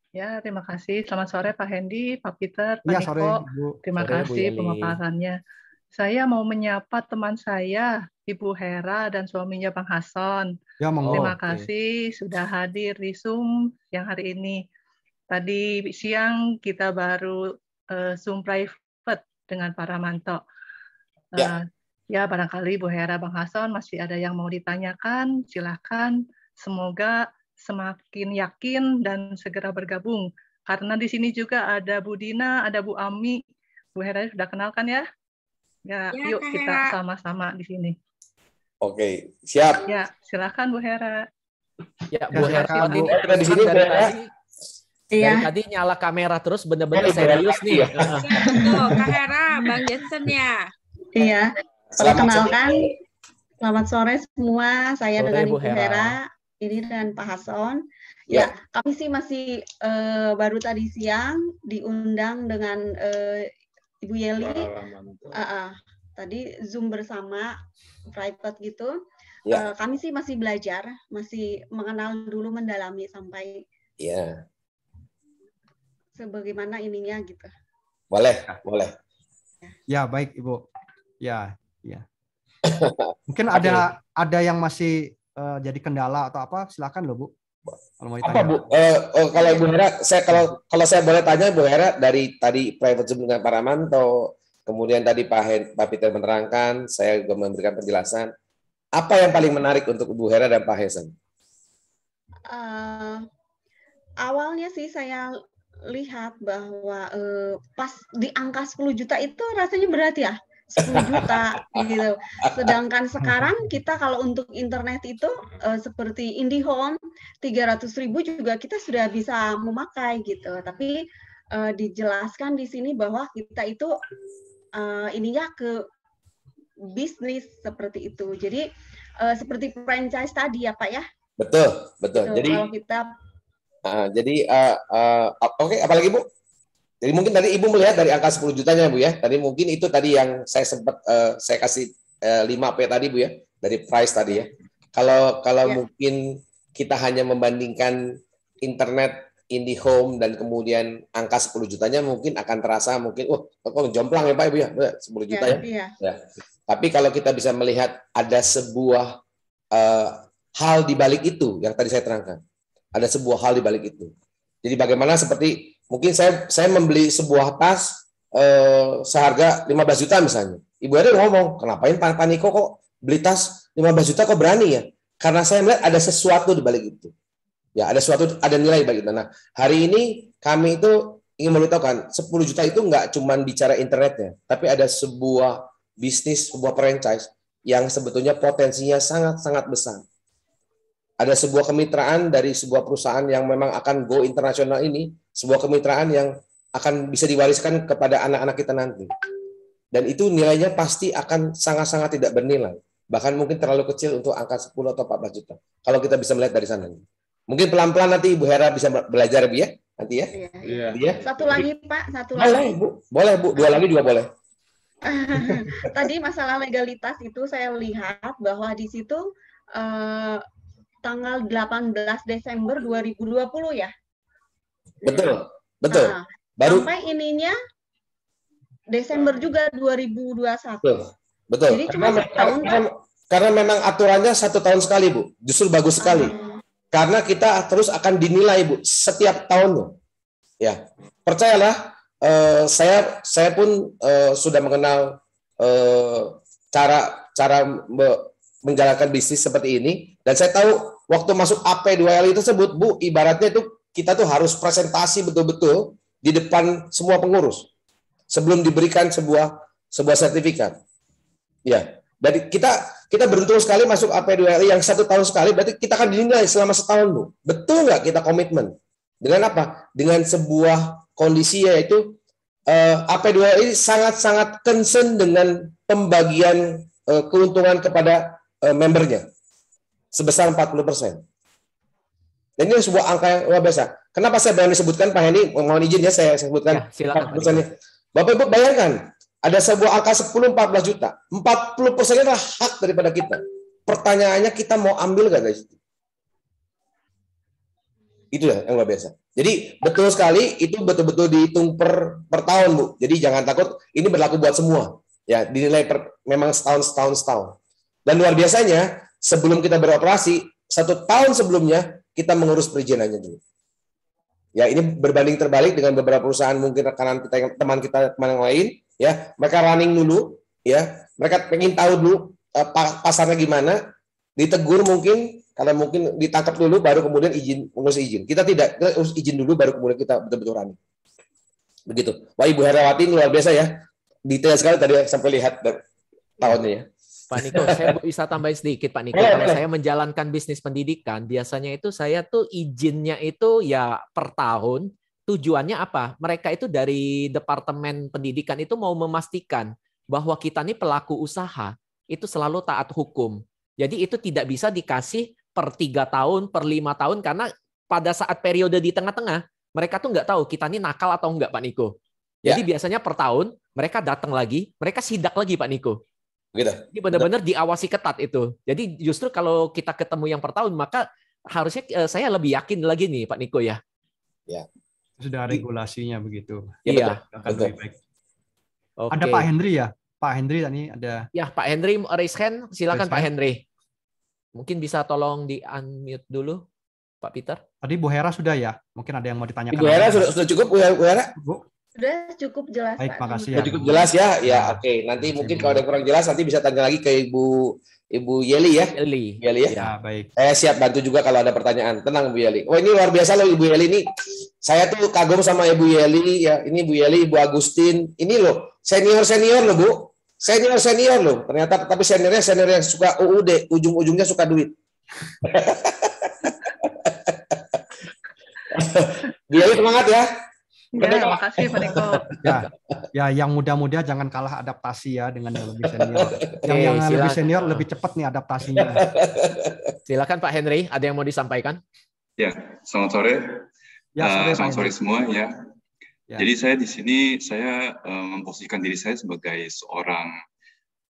Ya, terima kasih. Selamat sore Pak Hendy, Pak Peter, Pak ya, Niko. Sore, Bu. Terima kasih pemaparannya. Saya mau menyapa teman saya, Ibu Hera dan suaminya Bang Hasan. Ya, terima kasih sudah hadir di Zoom yang hari ini. Tadi siang kita baru Zoom private dengan Pak Ramanto. Ya, barangkali Bu Hera, Bang Hasan masih ada yang mau ditanyakan, silakan. Semoga semakin yakin dan segera bergabung. Karena di sini juga ada Bu Dina, ada Bu Ami. Bu Hera sudah kenalkan ya? Ya, yuk kita sama-sama di sini. Oke, siap. Ya, silakan Bu Hera. Ya, Bu Hera di sini dari tadi. Dari tadi nyala kamera terus, benar-benar serius nih. Ya, betul. Kak Hera, Bang Jensen ya. Iya. Perkenalkan, selamat sore semua. Saya dengan Ibu Hera, ini dan Pak Hasan. Ya, kami sih masih baru tadi siang diundang dengan Ibu Yeli. Tadi Zoom bersama, private gitu. Kami sih masih belajar, masih mengenal dulu, mendalami sampai sebagaimana ininya gitu. Boleh. Ya, baik Ibu. Ya. Mungkin ada yang masih jadi kendala atau apa? Silakan loh Bu. Kalau mau ditanya. Apa Bu? Kalau Ibu Hera, kalau saya boleh tanya Bu Hera, dari tadi private Zoom dengan Pak Ramanto, kemudian tadi Pak Peter menerangkan, saya juga memberikan penjelasan. Apa yang paling menarik untuk Bu Hera dan Pak Hasan? Awalnya sih saya lihat bahwa pas di angka 10 juta itu rasanya berat ya, 10 juta gitu. Sedangkan sekarang kita kalau untuk internet itu seperti IndiHome 300.000 juga kita sudah bisa memakai gitu. Tapi dijelaskan di sini bahwa kita itu ininya ke bisnis seperti itu. Jadi seperti franchise tadi ya Pak ya. Betul. Gitu, Jadi kalau kita oke, apalagi Bu? Jadi mungkin tadi Ibu melihat dari angka 10 jutanya Bu ya. Tadi mungkin itu tadi yang saya sempat saya kasih 5P tadi Bu ya, dari price tadi ya. Kalau mungkin kita hanya membandingkan internet, IndiHome dan kemudian angka 10 jutanya mungkin akan terasa mungkin kok jomplang ya Pak Ibu ya, 10 juta ya. Tapi kalau kita bisa melihat ada sebuah hal di balik itu yang tadi saya terangkan. Ada sebuah hal di balik itu. Jadi bagaimana seperti mungkin saya membeli sebuah tas seharga 15 juta misalnya. Ibu ada ngomong, "Kenapain Pak Niko kok beli tas 15 juta kok berani ya?" Karena saya melihat ada sesuatu di balik itu. Ya, ada nilai di balik itu. Nah, hari ini kami itu ingin memberitahukan 10 juta itu nggak cuma bicara internetnya, tapi ada sebuah bisnis, sebuah franchise yang sebetulnya potensinya sangat-sangat besar. Ada sebuah kemitraan dari sebuah perusahaan yang memang akan go internasional ini, sebuah kemitraan yang akan bisa diwariskan kepada anak-anak kita nanti. Dan itu nilainya pasti akan sangat-sangat tidak bernilai. Bahkan mungkin terlalu kecil untuk angka 10 atau 14 juta. Kalau kita bisa melihat dari sana. Mungkin pelan-pelan nanti Ibu Hera bisa belajar Bu ya, nanti ya. Iya. Satu lagi Pak, satu lagi. Boleh Bu, 2 lagi juga boleh. Tadi masalah legalitas itu saya lihat bahwa di situ tanggal 18 Desember 2020 ya. Betul. Baru sampai ininya Desember juga 2021. Betul. Jadi cuma setahun karena memang aturannya 1 tahun sekali Bu. Justru bagus sekali. Karena kita terus akan dinilai Bu setiap tahunnya. Ya. Percayalah saya pun sudah mengenal cara menjalankan bisnis seperti ini, dan saya tahu waktu masuk AP2L tersebut, Bu, ibaratnya itu kita tuh harus presentasi betul-betul di depan semua pengurus sebelum diberikan sebuah sertifikat. Ya, dari kita beruntung sekali masuk AP2L yang 1 tahun sekali, berarti kita akan dinilai selama setahun, Bu. Betul nggak kita komitmen? Dengan apa? Dengan sebuah kondisi yaitu AP2L ini sangat-sangat concern dengan pembagian keuntungan kepada membernya sebesar 40%. Dan ini sebuah angka yang luar biasa. Kenapa saya berani sebutkan, Pak Hendy? Mohon izin ya saya sebutkan. Ya, silakan. Bapak Ibu bayangkan, ada sebuah angka 10-14 juta. 40% adalah hak daripada kita. Pertanyaannya, kita mau ambil nggak dari situ? Itu ya yang luar biasa. Jadi betul sekali, itu betul-betul dihitung per tahun, Bu. Jadi jangan takut, ini berlaku buat semua. Ya, dinilai memang setahun. Dan luar biasanya, sebelum kita beroperasi, 1 tahun sebelumnya, kita mengurus perizinannya dulu. Ya, ini berbanding terbalik dengan beberapa perusahaan, mungkin rekanan kita, teman yang lain, ya, mereka running dulu, ya, mereka pengen tahu dulu pasarnya gimana, ditegur mungkin, karena mungkin ditangkap dulu, baru kemudian mengurus izin. Kita tidak, kita urus izin dulu, baru kemudian kita betul-betul running. Begitu. Wah, Ibu Herawati luar biasa ya, detail sekali tadi sampai lihat tahunnya ya. Pak Niko, saya bisa tambahin sedikit, Pak Niko. Kalau saya menjalankan bisnis pendidikan, biasanya itu saya tuh izinnya itu ya per tahun. Tujuannya apa? Mereka itu dari Departemen Pendidikan itu mau memastikan bahwa kita nih pelaku usaha itu selalu taat hukum. Jadi itu tidak bisa dikasih per 3 tahun, per 5 tahun, karena pada saat periode di tengah-tengah, mereka tuh nggak tahu kita nih nakal atau enggak, Pak Niko. Jadi biasanya per tahun, mereka datang lagi, mereka sidak lagi, Pak Niko. Gitu. Ini benar-benar diawasi ketat itu. Jadi justru kalau kita ketemu yang per tahun, maka harusnya saya lebih yakin lagi nih, Pak Niko ya. Ya. Sudah regulasinya begitu. Iya. Betul. Baik. Okay. Ada Pak Henry ya? Pak Henry tadi ada. Ya, Pak Henry raise hand. Silakan Pak Henry. Mungkin bisa tolong di-unmute dulu, Pak Peter. Tadi Bu Hera sudah ya? Mungkin ada yang mau ditanyakan. Bu Hera sudah cukup, Bu Hera? Sudah cukup jelas. Baik, Pak. makasih ya. Cukup jelas ya. Ya, oke. Nanti mungkin kalau ada yang kurang jelas nanti bisa tanya lagi ke Ibu Yeli ya. Yeli ya. Ya, baik. Saya siap bantu juga kalau ada pertanyaan. Tenang Bu Yeli. Wah, ini luar biasa loh Ibu Yeli ini. Saya tuh kagum sama Ibu Yeli ya. Ini Bu Yeli, Ibu Agustin. Ini loh senior loh Bu. Senior loh. Ternyata tapi senior yang suka UUD, ujung-ujungnya suka duit. Bu Yeli semangat ya. Ya, terima kasih Pak Niko. Ya, yang muda-muda jangan kalah adaptasi ya dengan yang lebih senior. Yang lebih senior lebih cepat nih adaptasinya. Silakan Pak Henry, ada yang mau disampaikan? Ya, selamat sore. Ya, selamat sore semua ya. Jadi saya di sini memposisikan diri saya sebagai seorang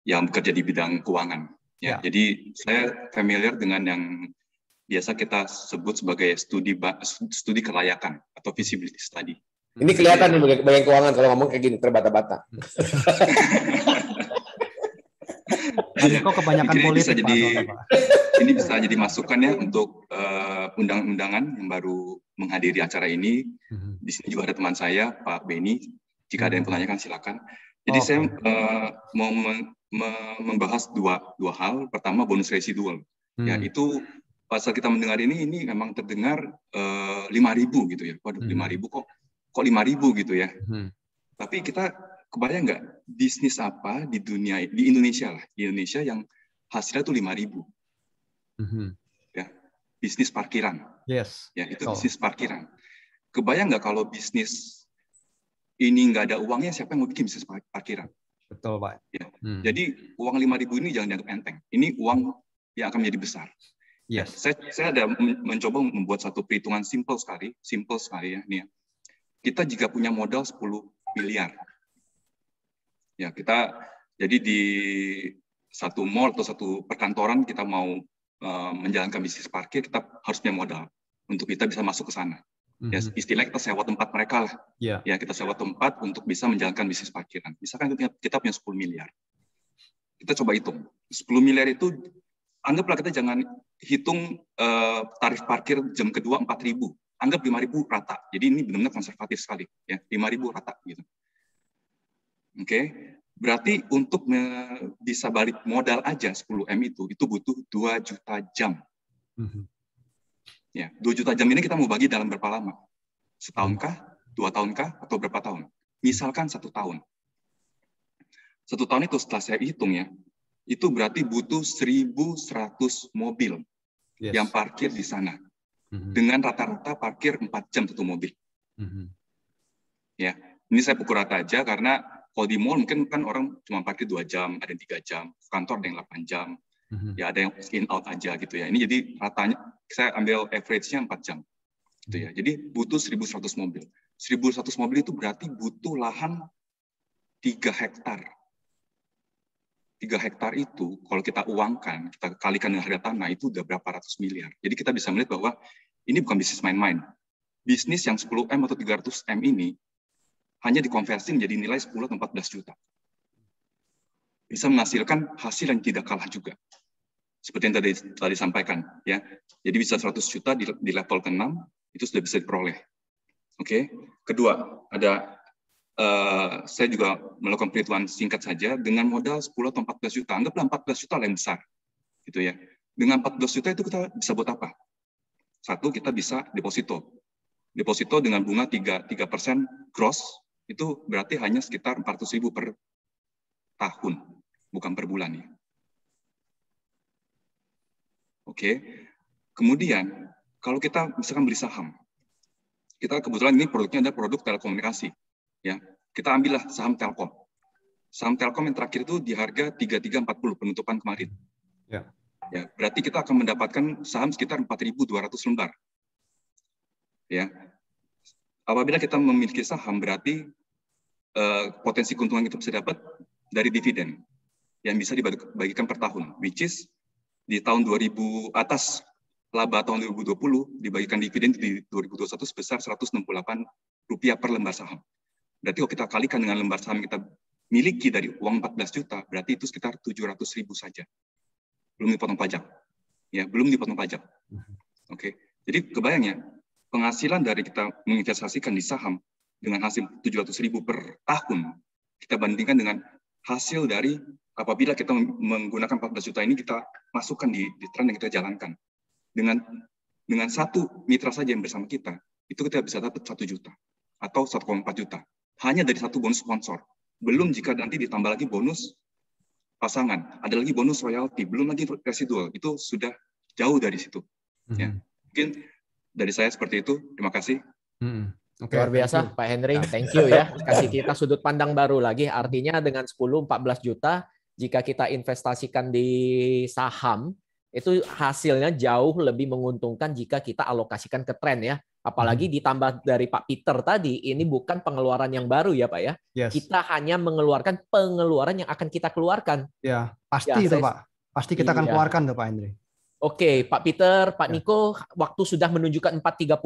yang bekerja di bidang keuangan. Ya. Jadi saya familiar dengan yang biasa kita sebut sebagai studi kelayakan atau feasibility study. Ini kelihatan nih bagian keuangan kalau ngomong kayak gini terbata-bata. Kok kebanyakan politik ini bisa jadi masukan ya untuk undang-undangan yang baru menghadiri acara ini. Di sini juga ada teman saya Pak Beni. Jika ada yang menanyakan silakan. Jadi saya mau membahas dua hal. Pertama bonus residual. Ya itu pas kita mendengar ini memang terdengar 5.000 gitu ya. Waduh 5.000 kok 5.000 gitu ya. Tapi kita kebayang nggak bisnis apa di Indonesia lah, di Indonesia yang hasilnya tuh 5.000. Ya, bisnis parkiran. Yes. Ya, itu bisnis parkiran. Kebayang nggak kalau bisnis ini nggak ada uangnya, siapa yang mau bikin bisnis parkiran? Betul, Pak. Ya. Jadi uang 5.000 ini jangan dianggap enteng. Ini uang yang akan menjadi besar. Yes. Saya ada mencoba membuat satu perhitungan simple sekali ya, nih ya. Kita jika punya modal 10 miliar, ya kita jadi di satu mall atau satu perkantoran kita mau menjalankan bisnis parkir, kita harus punya modal untuk kita bisa masuk ke sana. Ya, istilahnya kita sewa tempat mereka lah. Ya, kita sewa tempat untuk bisa menjalankan bisnis parkiran. Misalkan kita punya 10 miliar, kita coba hitung 10 miliar itu. Anggaplah kita jangan hitung tarif parkir jam kedua 4.000. anggap 5.000 rata. Jadi ini benar-benar konservatif sekali, ya 5.000 rata gitu. Oke, berarti untuk bisa balik modal aja 10M itu butuh 2 juta jam. Ya, 2 juta jam ini kita mau bagi dalam berapa lama? Setahunkah, 2 tahunkah, atau berapa tahun? Misalkan 1 tahun. 1 tahun itu setelah saya hitung ya, itu berarti butuh 1.100 mobil yang parkir di sana. Dengan rata-rata parkir 4 jam 1 mobil. Ya, ini saya pukul rata aja karena kalau di mall mungkin kan orang cuma parkir 2 jam, ada yang 3 jam, kantor ada yang 8 jam, ya ada yang in out aja gitu ya. Ini jadi ratanya saya ambil average-nya 4 jam. Gitu ya. Jadi butuh 1.100 mobil. 1.100 mobil itu berarti butuh lahan 3 hektar. 3 hektar itu kalau kita uangkan, kita kalikan dengan harga tanah itu udah berapa ratus miliar. Jadi kita bisa melihat bahwa ini bukan bisnis main-main. Bisnis yang 10M atau 300M ini hanya dikonversi menjadi nilai 10 atau 14 juta. Bisa menghasilkan hasil yang tidak kalah juga. Seperti yang tadi disampaikan. Ya. Jadi bisa 100 juta di level ke-6, itu sudah bisa diperoleh. Oke. Kedua, ada saya juga melakukan perhitungan singkat saja dengan modal 10 atau 14 juta. Anggaplah 14 juta yang besar. Gitu ya. Dengan 14 juta itu kita bisa buat apa? Satu, kita bisa deposito. Deposito dengan bunga 3% gross, itu berarti hanya sekitar 400.000 per tahun, bukan per bulan ya. Oke. Kemudian, kalau kita misalkan beli saham, kita kebetulan ini produknya adalah produk telekomunikasi. Ya, kita ambillah saham Telkom. Saham Telkom yang terakhir itu di harga 3340 penutupan kemarin. Ya. Ya, berarti kita akan mendapatkan saham sekitar 4.200 lembar. Ya. Apabila kita memiliki saham berarti potensi keuntungan kita bisa dapat dari dividen yang bisa dibagikan per tahun, which is di tahun 2000 atas laba tahun 2020 dibagikan dividen di 2021 sebesar Rp168 per lembar saham. Berarti kalau kita kalikan dengan lembar saham kita miliki dari uang 14 juta, berarti itu sekitar 700.000 saja. Belum dipotong pajak. Ya, belum dipotong pajak. Oke. Jadi kebayangnya, penghasilan dari kita menginvestasikan di saham dengan hasil 700.000 per tahun, kita bandingkan dengan hasil dari apabila kita menggunakan 14 juta ini kita masukkan di tren yang kita jalankan. Dengan satu mitra saja yang bersama kita, itu kita bisa dapat 1 juta atau 1,4 juta. Hanya dari satu bonus sponsor. Belum jika nanti ditambah lagi bonus pasangan, ada lagi bonus royalti, belum lagi residual. Itu sudah jauh dari situ. Ya. Mungkin dari saya seperti itu. Terima kasih. Okay, luar biasa Pak Henry. Thank you ya. Kasih kita sudut pandang baru lagi. Artinya dengan 10-14 juta, jika kita investasikan di saham, itu hasilnya jauh lebih menguntungkan jika kita alokasikan ke tren ya. Apalagi ditambah dari Pak Peter tadi, ini bukan pengeluaran yang baru ya Pak ya. Yes. Kita hanya mengeluarkan pengeluaran yang akan kita keluarkan. Ya, pasti ya, itu Pak. Pasti kita akan keluarkan tuh Pak Henry. Oke, Pak Peter, Pak Niko, waktu sudah menunjukkan 4.30.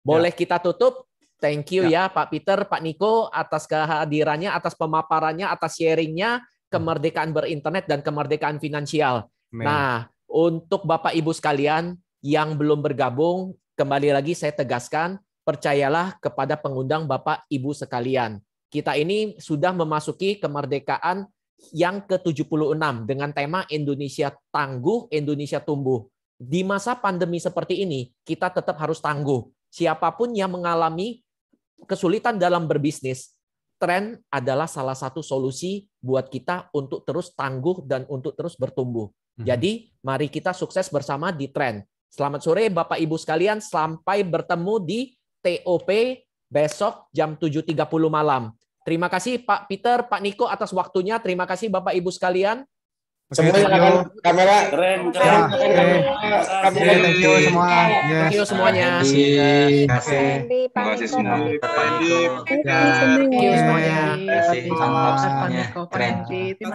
Boleh kita tutup? Thank you ya Pak Peter, Pak Niko atas kehadirannya, atas pemaparannya, atas sharingnya, kemerdekaan berinternet dan kemerdekaan finansial. Nah, untuk Bapak Ibu sekalian yang belum bergabung, kembali lagi saya tegaskan, percayalah kepada pengundang Bapak Ibu sekalian. Kita ini sudah memasuki kemerdekaan yang ke-76 dengan tema Indonesia Tangguh, Indonesia Tumbuh. Di masa pandemi seperti ini, kita tetap harus tangguh. Siapapun yang mengalami kesulitan dalam berbisnis, tren adalah salah satu solusi buat kita untuk terus tangguh dan untuk terus bertumbuh. Jadi, mari kita sukses bersama di tren. Selamat sore Bapak Ibu sekalian, sampai bertemu di TOP besok jam 7.30 malam. Terima kasih Pak Peter, Pak Niko atas waktunya. Terima kasih Bapak Ibu sekalian. Semuanya kamera keren. Thank you semua. Thank you semuanya. Terima kasih semua. Thank you semuanya. Terima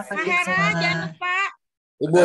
kasih. Pak Hera, jangan lupa. Ibu